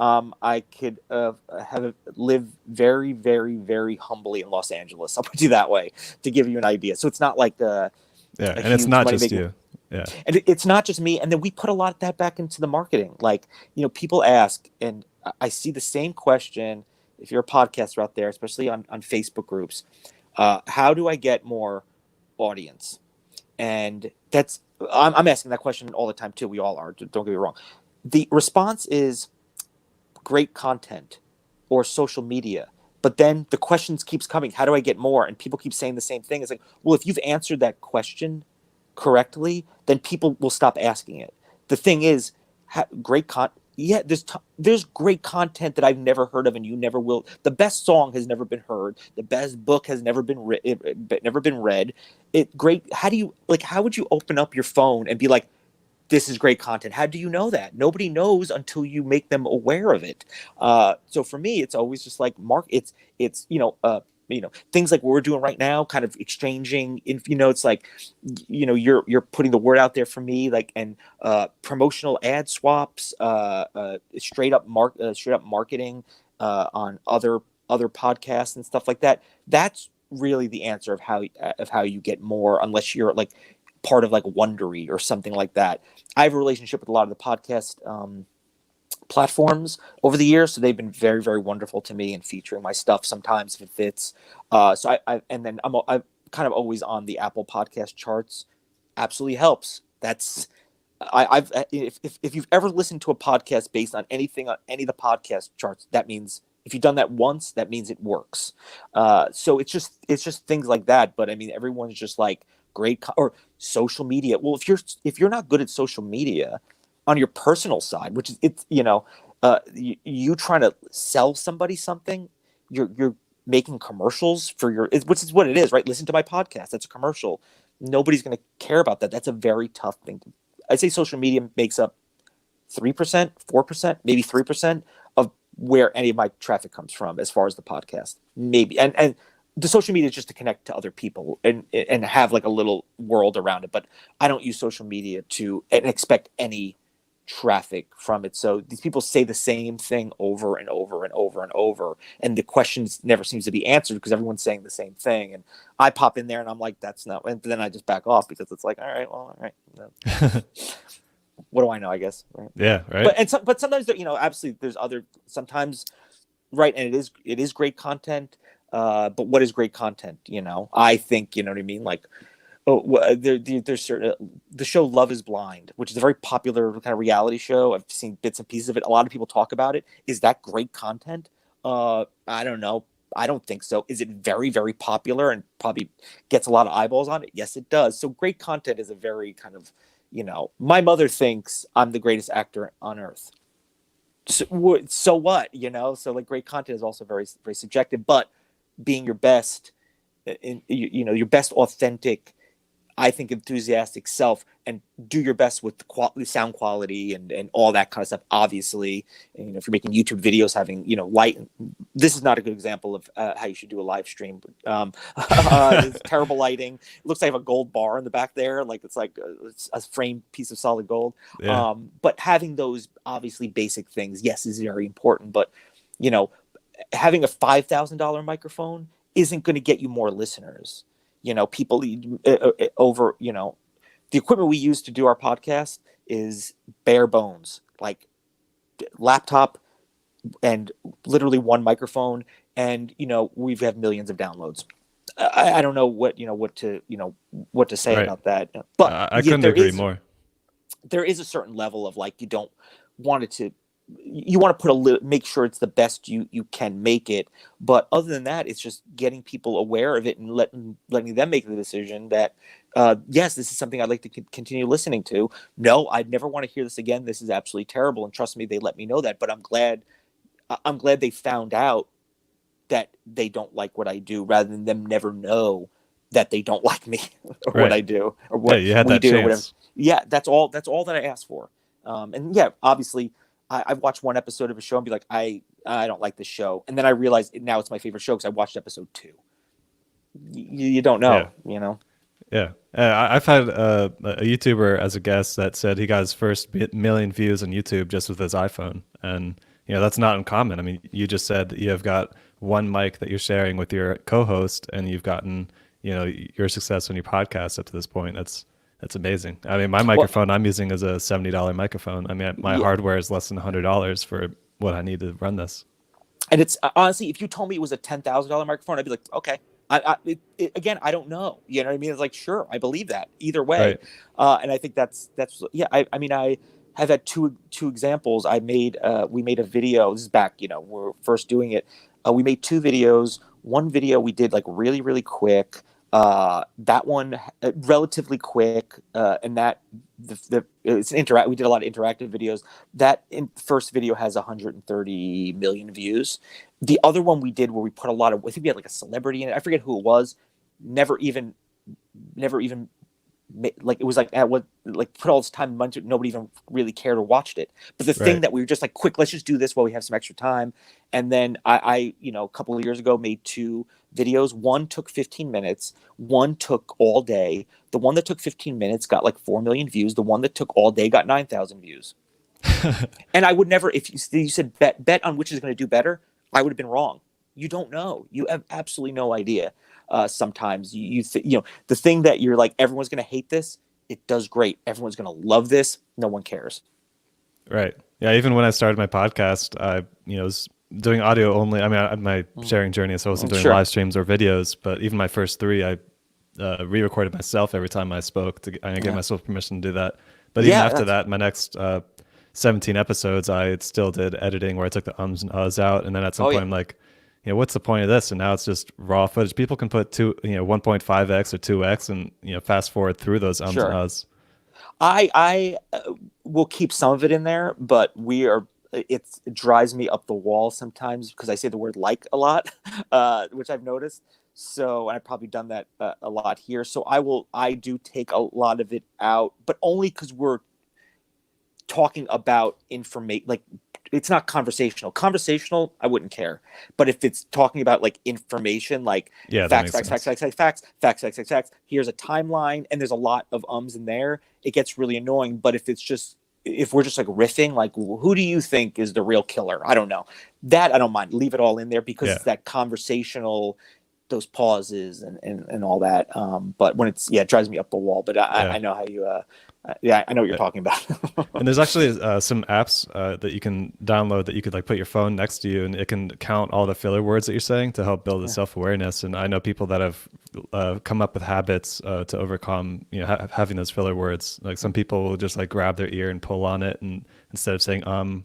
I could live very, very, very humbly in Los Angeles. I'll put you that way, to give you an idea. So it's not like and it's not just you. Yeah, and it's not just me. And then we put a lot of that back into the marketing. Like, people ask, and I see the same question. If you're a podcaster out there, especially on Facebook groups, how do I get more audience? And I'm asking that question all the time too. We all are. Don't get me wrong. The response is great content or social media. But then the questions keeps coming. How do I get more? And people keep saying the same thing. It's like, well, if you've answered that question correctly, then people will stop asking it. The thing is, great content. Yeah, there's great content that I've never heard of, and you never will. The best song has never been heard. The best book has never been read. How would you open up your phone and be like, this is great content? How do you know that? Nobody knows until you make them aware of it. So for me, it's always just like it's things like what we're doing right now, kind of exchanging. It's like, you're putting the word out there for me, like, and promotional ad swaps, straight up marketing on other podcasts and stuff like that. That's really the answer of how you get more, unless you're like part of like Wondery or something like that. I have a relationship with a lot of the podcast platforms over the years, so they've been very, very wonderful to me and featuring my stuff sometimes if it fits. So I and then I'm kind of always on the Apple Podcast charts. Absolutely helps. That's I've if you've ever listened to a podcast based on anything on any of the podcast charts, that means if you've done that once, that means it works. So it's just things like that. But I mean, everyone's just like or social media. Well, if you're not good at social media on your personal side, which is it's you trying to sell somebody something, you're making commercials for which is what it is, right? Listen to my podcast. That's a commercial. Nobody's going to care about that. That's a very tough thing. I'd say social media makes up 3%, 4%, maybe 3% of where any of my traffic comes from as far as the podcast. Maybe. And the social media is just to connect to other people and have like a little world around it. But I don't use social media to and expect any traffic from it. So these people say the same thing over and over and over and over, and the questions never seems to be answered because everyone's saying the same thing. And I pop in there and I'm like, that's not, and then I just back off because it's like, all right. What do I know? I guess. Right? Yeah. Right. But sometimes absolutely there's other sometimes, right? And it is great content. But what is great content? I think what I mean. Like, there's certain the show Love is Blind, which is a very popular kind of reality show. I've seen bits and pieces of it. A lot of people talk about it. Is that great content? I don't know. I don't think so. Is it very, very popular and probably gets a lot of eyeballs on it? Yes, it does. So great content is a very kind of, my mother thinks I'm the greatest actor on earth. So what? So like great content is also very, very subjective, but being your best, your best authentic, I think, enthusiastic self, and do your best with the sound quality and all that kind of stuff. Obviously, and, if you're making YouTube videos, having light. This is not a good example of how you should do a live stream. But, it's terrible lighting. It looks like I have a gold bar in the back there, like it's like a framed piece of solid gold. Yeah. But having those obviously basic things, yes, is very important. But having a $5,000 microphone isn't going to get you more listeners. People over, the equipment we use to do our podcast is bare bones, like laptop and literally one microphone. And, we've had millions of downloads. I don't know what to say Right. about that, but I couldn't agree more. There is a certain level of like, you don't want it to, you want to make sure it's the best you can make it. But other than that, it's just getting people aware of it and letting them make the decision that, yes, this is something I'd like to continue listening to. No, I'd never want to hear this again. This is absolutely terrible. And trust me, they let me know that, but I'm glad they found out that they don't like what I do rather than them never know that they don't like me or Right. what I do or what you had we that do chance. or whatever. Yeah, that's all that I asked for. And yeah, obviously I've watched one episode of a show and be like, I don't like this show. And then I realized now it's my favorite show because I watched episode 2. You don't know, Yeah. I've had a YouTuber as a guest that said he got his first million views on YouTube just with his iPhone. And, that's not uncommon. I mean, you just said that you have got one mic that you're sharing with your co-host and you've gotten, your success on your podcast up to this point. That's amazing. I mean, my microphone I'm using is a $70 microphone. I mean, my hardware is less than $100 for what I need to run this. And it's honestly, if you told me it was a $10,000 microphone, I'd be like, okay. Again, I don't know. You know what I mean? It's like, sure, I believe that either way. Right. And I think that's yeah. I mean, I have had two examples. We made a video. This is back, we're first doing it. We made 2 videos. One video we did like really, really quick. That one relatively quick, and that it's we did a lot of interactive videos. That first video has 130 million views. The other one we did where we put a lot of, I think we had like a celebrity in it. I forget who it was. Never even like it was like put all this time and money. Nobody even really cared or watched it. But the thing that we were just like, quick, let's just do this while we have some extra time. And then I a couple of years ago made 2 videos. One took 15 minutes. One took all day. The one that took 15 minutes got like 4 million views. The one that took all day got 9,000 views. And I would never, if you said bet on which is going to do better, I would have been wrong. You don't know. You have absolutely no idea. Sometimes the thing that you're like, everyone's going to hate this, it does great. Everyone's going to love this. No one cares. Right. Yeah. Even when I started my podcast, I was doing audio only. I mean, my sharing journey, so I wasn't doing Sure. live streams or videos. But even my first three, I re-recorded myself every time I spoke to give myself permission to do that. But even after that, my next 17 episodes, I still did editing where I took the ums and uhs out, and then at some point, I'm like, what's the point of this? And now it's just raw footage. People can put 1.5x or 2x, and fast forward through those ums and uhs. I will keep some of it in there, but it drives me up the wall sometimes because I say the word like a lot, which I've noticed. So I've probably done that a lot here. So I do take a lot of it out, but only because we're talking about information. Like, it's not conversational. Conversational, I wouldn't care. But if it's talking about like information, like facts. Here's a timeline, and there's a lot of ums in there. It gets really annoying. But if we're just like riffing, like, who do you think is the real killer? I don't know. That I don't mind. Leave it all in there because it's that conversational, those pauses and all that. But when it drives me up the wall. But I know how you. I know what you're talking about. And there's actually some apps that you can download that you could like put your phone next to you, and it can count all the filler words that you're saying to help build the self-awareness. And I know people that have come up with habits to overcome having those filler words. Like some people will just like grab their ear and pull on it, and instead of saying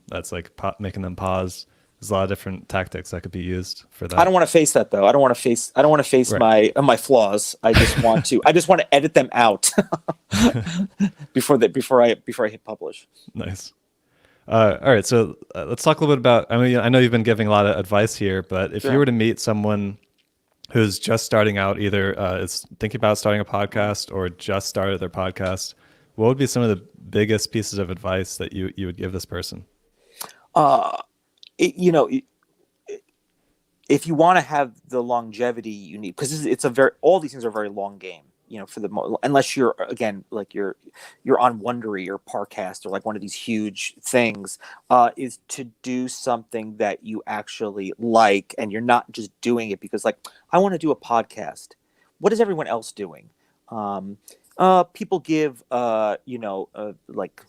that's like making them pause. There's a lot of different tactics that could be used for that. I don't want to face that though. I don't want to face my flaws. I just want to edit them out before I hit publish. Nice. All right. So let's talk a little bit about, I know you've been giving a lot of advice here, but if you were to meet someone who's just starting out, either is thinking about starting a podcast or just started their podcast, what would be some of the biggest pieces of advice that you would give this person? If you want to have the longevity you need, because all these things are a very long game, unless you're, again, like you're on Wondery or Parcast or like one of these huge things, is to do something that you actually like, and you're not just doing it because like, I want to do a podcast. What is everyone else doing? People give, like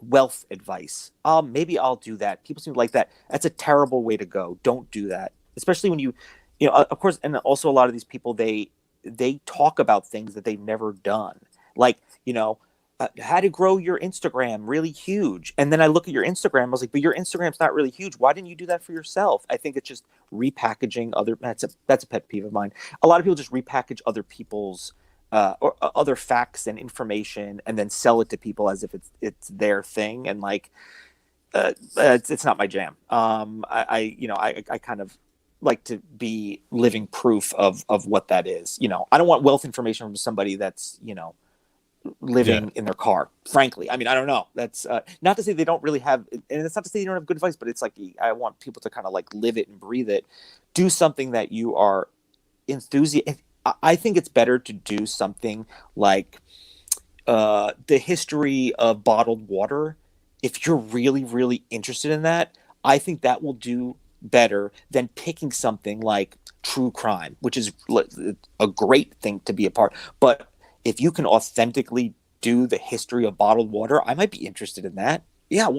wealth advice. Maybe I'll do that. People seem to like that. That's a terrible way to go. Don't do that. Especially when of course, and also a lot of these people, they talk about things that they've never done. Like, how to grow your Instagram really huge. And then I look at your Instagram, I was like, but your Instagram's not really huge. Why didn't you do that for yourself? I think it's just repackaging that's a pet peeve of mine. A lot of people just repackage other people's or other facts and information and then sell it to people as if it's their thing. And like, it's not my jam. I kind of like to be living proof of what that is. I don't want wealth information from somebody that's, living in their car, frankly. I mean, I don't know. That's not to say they don't really have, and it's not to say you don't have good advice, but it's like, I want people to kind of like live it and breathe it. Do something that you are enthusiastic. I think it's better to do something like the history of bottled water. If you're really, really interested in that, I think that will do better than picking something like true crime, which is a great thing to be a part. But if you can authentically do the history of bottled water, I might be interested in that. Yeah,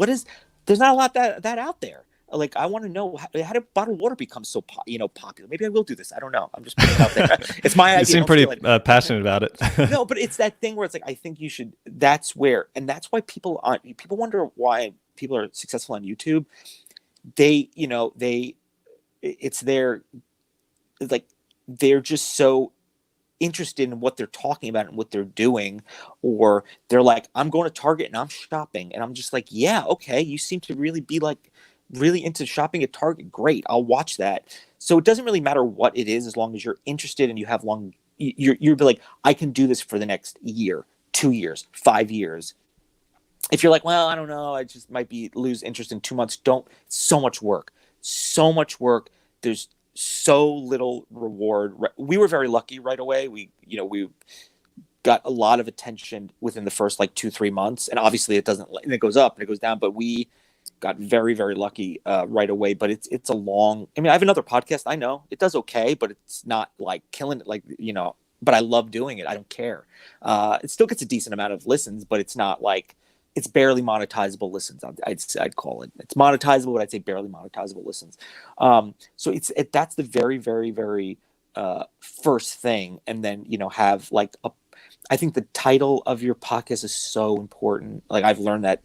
there's not a lot that out there. Like, I want to know how did bottled water become so popular? Maybe I will do this. I don't know. I'm just putting it out there. It's my idea. You seem pretty passionate about it. No, but it's that thing where it's like, I think you should. That's why people wonder why people are successful on YouTube. They're just so interested in what they're talking about and what they're doing, or they're like, I'm going to Target and I'm shopping, and I'm just like, yeah, okay, you seem to really be like really into shopping at Target. Great, I'll watch that. So it doesn't really matter what it is, as long as you're interested and you have you're like, I can do this for the next year, 2 years, 5 years. If you're like, well, I don't know, I just might lose interest in 2 months. Don't. So much work. There's so little reward. We were very lucky right away. We got a lot of attention within the first like 2-3 months, and obviously it goes up and it goes down, but we got very, very lucky right away. But it's a long, I mean, I have another podcast. I know it does okay, but it's not like killing it. Like, but I love doing it. I don't care. It still gets a decent amount of listens, but it's not like it's barely monetizable listens. I'd call it. It's monetizable, but I'd say barely monetizable listens. So that's the very, very, very first thing, and then have like a. I think the title of your podcast is so important. Like I've learned that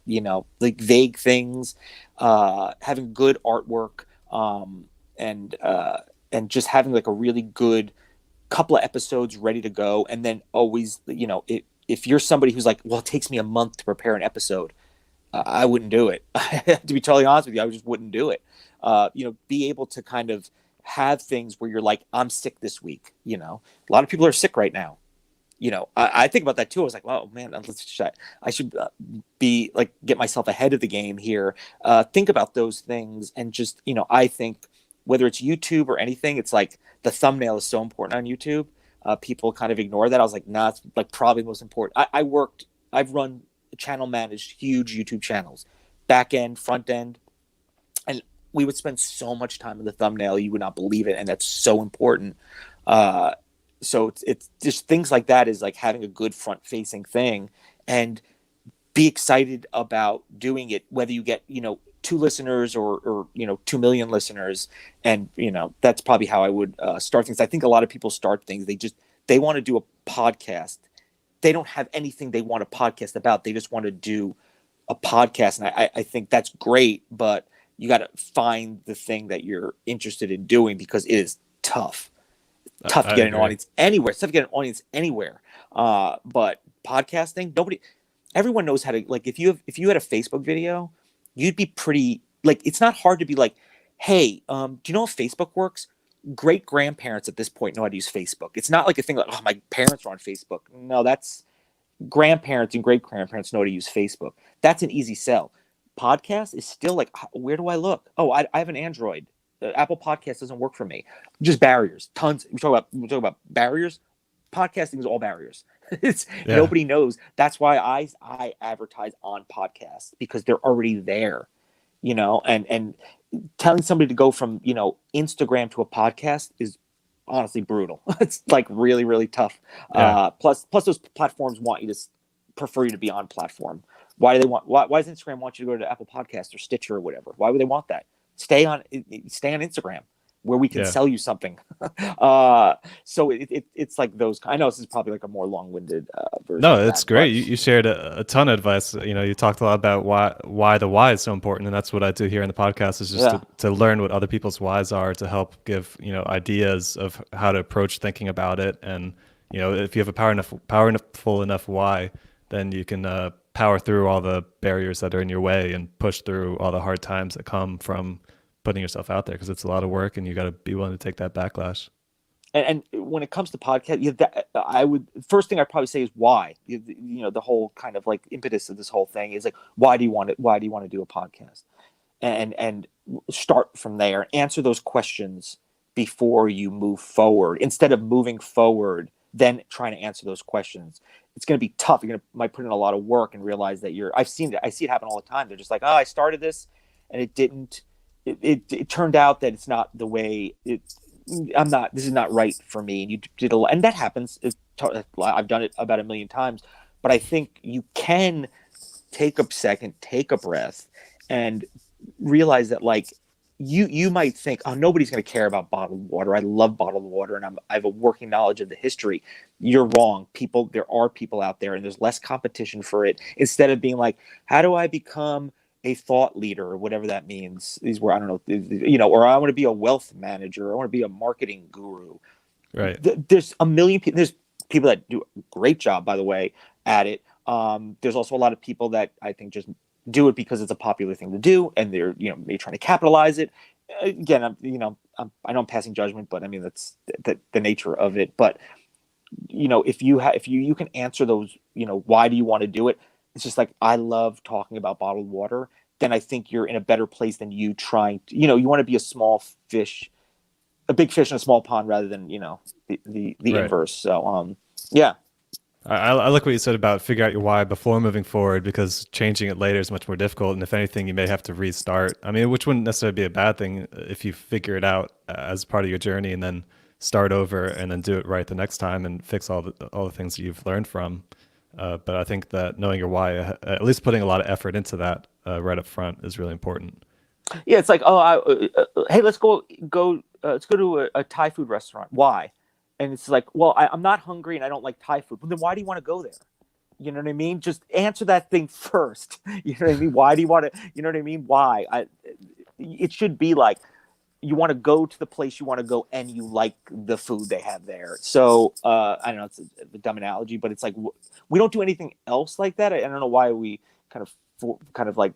like vague things, having good artwork, and just having like a really good couple of episodes ready to go, and then always if you're somebody who's like, well, it takes me a month to prepare an episode, I wouldn't do it. To be totally honest with you, I just wouldn't do it. Be able to kind of have things where you're like, I'm sick this week. A lot of people are sick right now. I think about that too. I was like, oh man, I should be like, get myself ahead of the game here. Think about those things. And just, I think whether it's YouTube or anything, it's like the thumbnail is so important on YouTube. People kind of ignore that. I was like, nah, it's like probably the most important. I've run channel managed huge YouTube channels, back end, front end. And we would spend so much time in the thumbnail. You would not believe it. And that's so important. So it's just things like that, is like having a good front facing thing, and be excited about doing it, whether you get, 2 listeners or 2 million listeners. And, that's probably how I would start things. I think a lot of people start things. They want to do a podcast. They don't have anything they want a podcast about. They just want to do a podcast. And I think that's great, but you got to find the thing that you're interested in doing, because it is tough. Tough to get an audience anywhere. It's tough to get an audience anywhere. But podcasting, everyone knows how to, like, if you had a Facebook video, you'd be pretty, like, it's not hard to be like, hey, do you know how Facebook works? Great grandparents at this point know how to use Facebook. It's not like a thing like, oh, my parents are on Facebook. No, that's grandparents and great grandparents know how to use Facebook. That's an easy sell. Podcast is still like, where do I look? Oh, I have an Android. Apple Podcast doesn't work for me. Just barriers, tons. We talk about barriers. Podcasting is all barriers. Nobody knows. That's why I advertise on podcasts, because they're already there, and telling somebody to go from, Instagram to a podcast is honestly brutal. It's like really, really tough. Yeah. Plus those platforms want you to prefer you to be on platform. Why does Instagram want you to go to Apple Podcasts or Stitcher or whatever? Why would they want that? Stay on Instagram, where we can sell you something. So it's like those. I know this is probably like a more long-winded version. No, it's great. You shared a ton of advice. You talked a lot about why the why is so important, and that's what I do here in the podcast, is just to learn what other people's whys are, to help give ideas of how to approach thinking about it. And if you have a powerful enough why, then you can power through all the barriers that are in your way and push through all the hard times that come from putting yourself out there, because it's a lot of work and you got to be willing to take that backlash. And when it comes to podcast, first thing I'd probably say is why. The whole kind of like impetus of this whole thing is like, why do you want to do a podcast? And start from there. Answer those questions before you move forward, instead of moving forward then trying to answer those questions. It's going to be tough. Might put in a lot of work and realize that I see it happen all the time. They're just like, oh, I started this and it didn't. It turned out that it's not the way this is not right for me. And you did and that happens. I've done it about 1 million times, but I think you can take a second, take a breath, and realize that, like, you might think, oh, nobody's going to care about bottled water. I love bottled water, and I have a working knowledge of the history. You're wrong. There are people out there, and there's less competition for it. Instead of being like, how do I become a thought leader, or whatever that means, is where, I don't know, or I want to be a wealth manager, or I want to be a marketing guru. Right. There's a million people. There's people that do a great job, by the way, at it. There's also a lot of people that I think just do it because it's a popular thing to do, and they're maybe trying to capitalize it. Again, I know I'm passing judgment, but I mean that's the nature of it. But if you can answer those, why do you want to do it? It's just like, I love talking about bottled water. Then I think you're in a better place than you trying to, you want to be a small fish, a big fish in a small pond, rather than the right. Inverse. So yeah. I like what you said about figure out your why before moving forward, because changing it later is much more difficult. And if anything, you may have to restart. I mean, which wouldn't necessarily be a bad thing if you figure it out as part of your journey and then start over and then do it right the next time and fix all the things that you've learned from. But I think that knowing your why, at least putting a lot of effort into that right up front, is really important. Yeah, it's like, oh, hey, let's go to a Thai food restaurant. Why? And it's like, well, I'm not hungry and I don't like Thai food. Well, then why do you want to go there? You know what I mean? Just answer that thing first. You know what I mean? Why do you want to? You know what I mean? Why? It should be like, you want to go to the place you want to go and you like the food they have there. So I don't know, it's a dumb analogy, but it's like we don't do anything else like that. I don't know why we kind of like,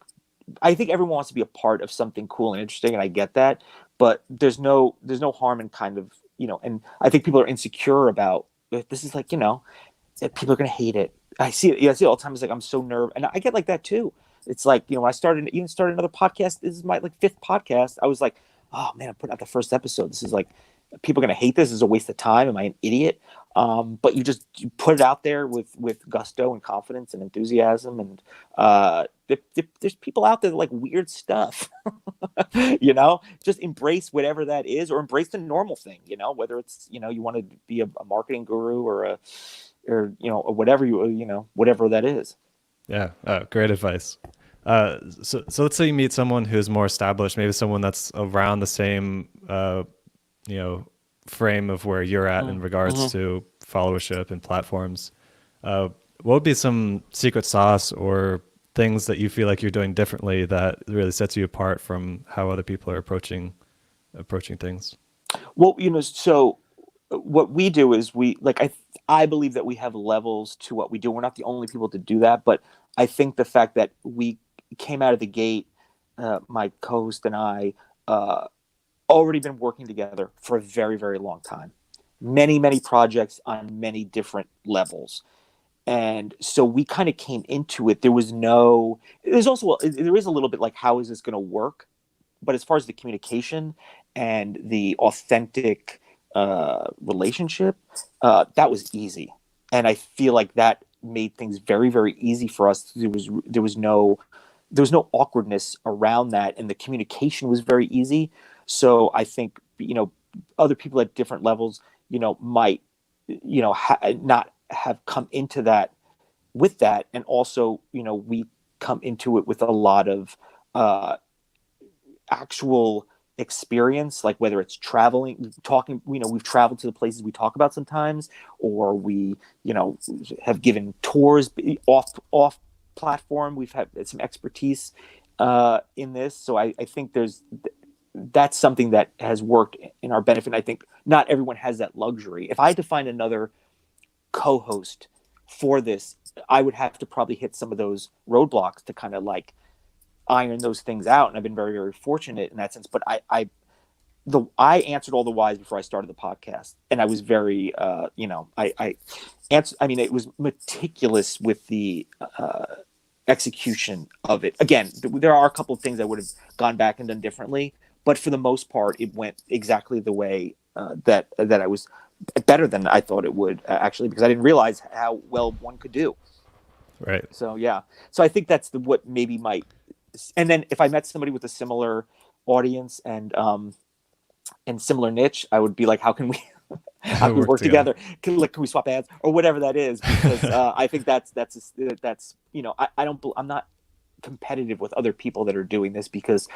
I think everyone wants to be a part of something cool and interesting, and I get that, but there's no harm in kind of, and I think people are insecure about this. Is like, people are going to hate it. I see it. Yeah, I see it all the time. It's like, I'm so nervous. And I get like that too. It's like, when I started another podcast, this is my like 5th podcast. I was like, oh man, I'm putting out the first episode. This is like, people are going to hate this. This is a waste of time. Am I an idiot? But you put it out there with gusto and confidence and enthusiasm. And there's people out there that like weird stuff, just embrace whatever that is, or embrace the normal thing, whether it's, you want to be a marketing guru or whatever whatever that is. Yeah. Great advice. So let's say you meet someone who's more established, maybe someone that's around the same, frame of where you're at in regards to followership and platforms. What would be some secret sauce or things that you feel like you're doing differently that really sets you apart from how other people are approaching things? Well, so what we do is I believe that we have levels to what we do. We're not the only people to do that, but I think the fact that we came out of the gate, my co-host and I, already been working together for a very, very long time. Many, many projects on many different levels. And so we kind of came into it. There is a little bit like, how is this going to work? But as far as the communication and the authentic relationship, that was easy. And I feel like that made things very, very easy for us. There was no awkwardness around that, and the communication was very easy. So I think, other people at different levels, might, not have come into that with that. And also, we come into it with a lot of actual experience, like whether it's traveling, talking, we've traveled to the places we talk about sometimes, or we, have given tours off platform. We've had some expertise in this. So I think that's something that has worked in our benefit. I think not everyone has that luxury. If I had to find another co-host for this, I would have to probably hit some of those roadblocks to kind of like iron those things out. And I've been very, very fortunate in that sense. But I answered all the whys before I started the podcast, and I was very, I answered. I mean, it was meticulous with the execution of it. Again, there are a couple of things I would have gone back and done differently, but for the most part, it went exactly the way that I was better than I thought it would, actually, because I didn't realize how well one could do. Right. So yeah. So I think that's what maybe might. And then if I met somebody with a similar audience and similar niche, I would be like, how can we work together? Can we swap ads or whatever that is? Because I think that's I'm not competitive with other people that are doing this, because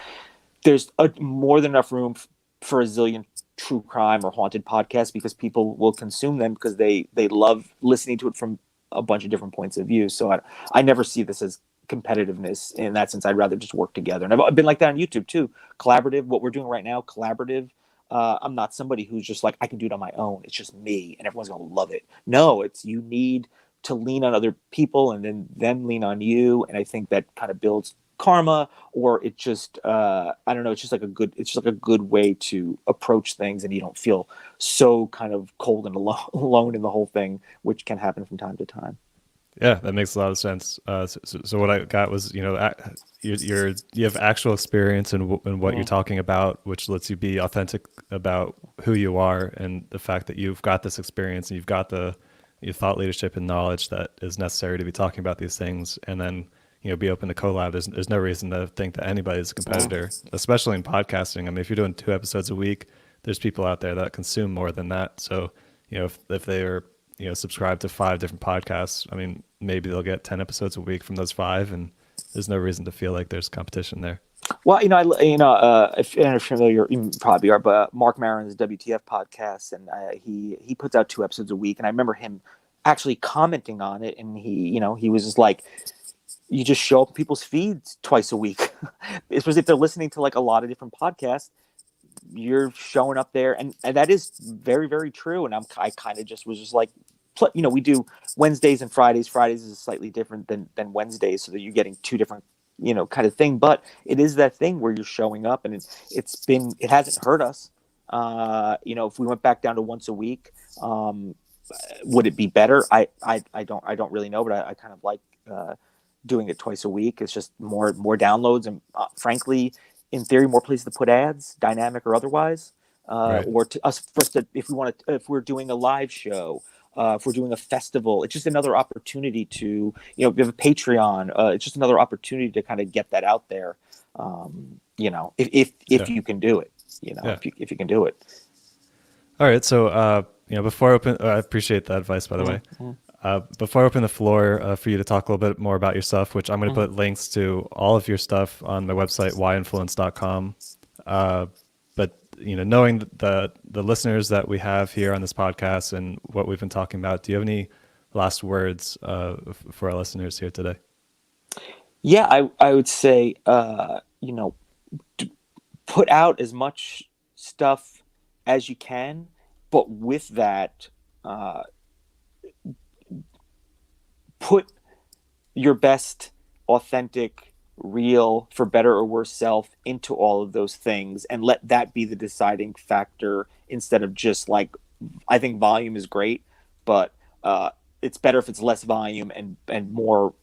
there's more than enough room for a zillion true crime or haunted podcasts, because people will consume them because they love listening to it from a bunch of different points of view. So I never see this as competitiveness in that sense. I'd rather just work together. And I've been like that on YouTube too. Collaborative, what we're doing right now, collaborative. I'm not somebody who's just like, I can do it on my own. It's just me and everyone's going to love it. No, you need to lean on other people and then them lean on you. And I think that kind of builds karma, or it just, I don't know. It's just like a good way to approach things, and you don't feel so kind of cold and alone in the whole thing, which can happen from time to time. Yeah, that makes a lot of sense. So what I got was, you have actual experience in what you're talking about, which lets you be authentic about who you are, and the fact that you've got this experience and you've got your thought leadership and knowledge that is necessary to be talking about these things, and then be open to collab. There's no reason to think that anybody's a competitor, especially in podcasting. I mean, if you're doing 2 episodes a week, there's people out there that consume more than that. So, if they are, subscribed to 5 different podcasts, I mean, maybe they'll get 10 episodes a week from those 5, and there's no reason to feel like there's competition there. Well, if you're familiar, you probably are, but Mark Maron's WTF podcast, and he puts out 2 episodes a week, and I remember him actually commenting on it, and he was just like, you just show up in people's feeds twice a week, especially if they're listening to like a lot of different podcasts. You're showing up there, and that is very, very true. And I kind of just was just like, we do Wednesdays and Fridays. Fridays is slightly different than Wednesdays, so that you're getting 2 different kind of thing. But it is that thing where you're showing up, and it hasn't hurt us. If we went back down to once a week, would it be better? I don't really know, but I kind of like doing it twice a week. It's just more downloads, and frankly, in theory, more places to put ads, dynamic or otherwise, Right. or to us first. If we're doing a live show, if we're doing a festival, it's just another opportunity to, we have a Patreon. It's just another opportunity to kind of get that out there. If Yeah. you can do it, Yeah. if you can do it. All right. So, before I open, I appreciate that advice, by the way. Before I open the floor for you to talk a little bit more about yourself, which I'm going to put links to all of your stuff on my website, whyinfluence.com. But, knowing the listeners that we have here on this podcast and what we've been talking about, do you have any last words for our listeners here today? Yeah, I would say, put out as much stuff as you can, but with that, put your best, authentic, real, for better or worse self into all of those things, and let that be the deciding factor, instead of just like, I think volume is great, but it's better if it's less volume and more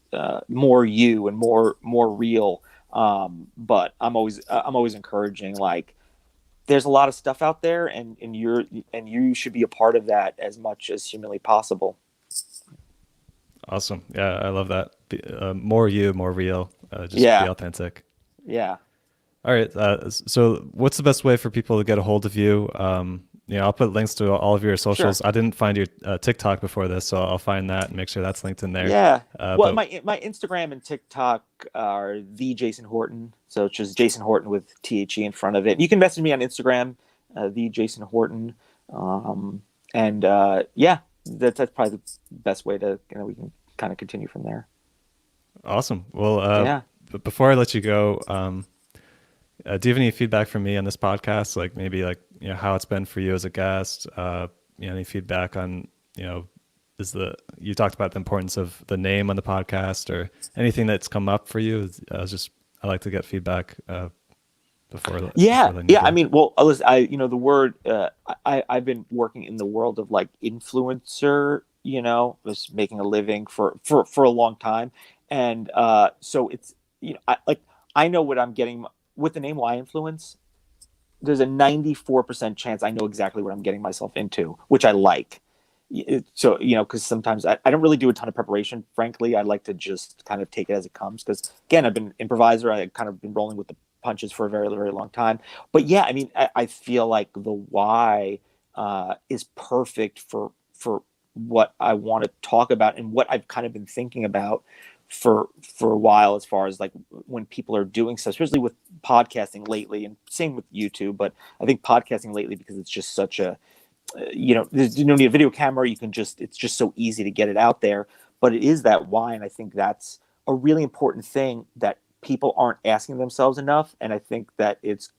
you, and more real. But I'm always encouraging, like, there's a lot of stuff out there, and you should be a part of that as much as humanly possible. Awesome. Yeah, I love that. More you, more real. Just be Yeah. authentic. Yeah. All right. So what's the best way for people to get a hold of you? I'll put links to all of your socials. Sure. I didn't find your TikTok before this, so I'll find that and make sure that's linked in there. Yeah. Well, But my Instagram and TikTok are the Jason Horton. So it's just Jason Horton with THE in front of it. You can message me on Instagram, the Jason Horton. Yeah, that's probably the best way to, we can kind of continue from there. awesome. Well, Yeah. but before I let you go, do you have any feedback from me on this podcast? Like maybe how it's been for you as a guest? Any feedback on, you talked about the importance of the name on the podcast, or anything that's come up for you? I like to get feedback before. Yeah. letting you Yeah. go. I mean, well, listen, the word, I've been working in the world of like influencer, was making a living for a long time. And so it's, I know what I'm getting with the name Y Influence. There's a 94% chance I know exactly what I'm getting myself into, which I like. So, because sometimes I don't really do a ton of preparation, frankly. I like to just kind of take it as it comes, because, again, I've been improviser. I kind of been rolling with the punches for a very, very long time. But yeah, I mean, I feel like the Y is perfect for what I want to talk about, and what I've kind of been thinking about for a while, as far as like when people are doing stuff, especially with podcasting lately, and same with YouTube. But I think podcasting lately, because it's just such a, there's, you don't need a video camera. It's just so easy to get it out there. But it is that why, and I think that's a really important thing that people aren't asking themselves enough. And I think that it's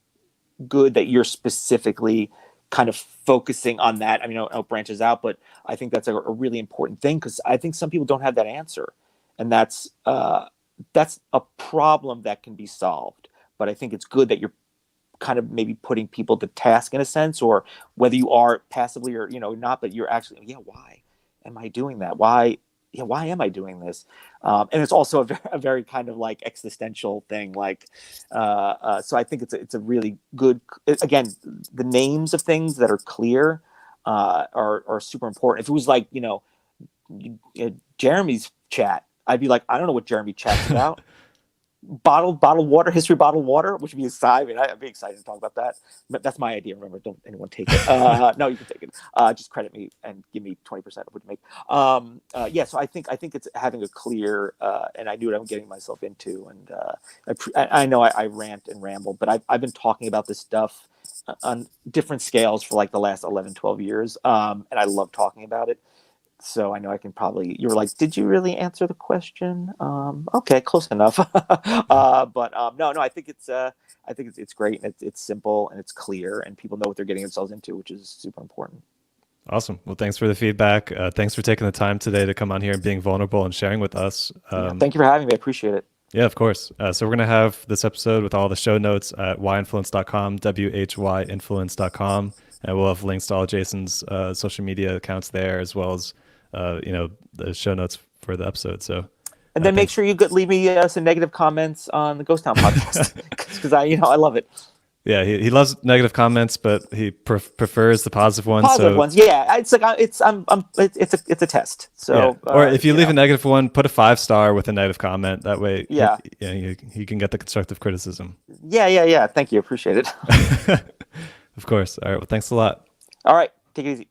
good that you're specifically kind of focusing on that. I mean, I know it branches out, but I think that's a really important thing, because I think some people don't have that answer, and that's a problem that can be solved. But I think it's good that you're kind of maybe putting people to task in a sense, or whether you are passively or not, but you're actually, why am I doing that? Why am I doing this? And it's also a very kind of like existential thing, like so I think it's a really good, again, the names of things that are clear are super important. If it was like Jeremy's chat, I'd be like, I don't know what Jeremy chats about. bottled water, history bottled water, which would be exciting. I mean, I'd be excited to talk about that. But that's my idea. Remember, don't anyone take it. No, you can take it. Just credit me and give me 20% of what you make. Yeah, so I think it's having a clear, and I knew what I'm getting myself into. And I know I rant and ramble, but I've been talking about this stuff on different scales for like the last 11, 12 years. And I love talking about it. So I know I can probably. You were like, "Did you really answer the question?" Okay, close enough. But no. I think it's great. And it's simple and it's clear, and people know what they're getting themselves into, which is super important. Awesome. Well, thanks for the feedback. Thanks for taking the time today to come on here and being vulnerable and sharing with us. Yeah, thank you for having me. I appreciate it. Yeah, of course. So we're going to have this episode with all the show notes at whyinfluence.com, whyinfluence.com. And we'll have links to all Jason's social media accounts there, as well as, the show notes for the episode. So, And then make sure you leave me some negative comments on the Ghost Town podcast because I love it. Yeah, he loves negative comments, but he prefers the positive ones. Positive ones, yeah. It's like it's a test. So, yeah. Or if you leave a negative one, put a 5-star with a negative comment. That way, yeah, he can get the constructive criticism. Yeah. Thank you, appreciate it. Of course. All right. Well, thanks a lot. All right, take it easy.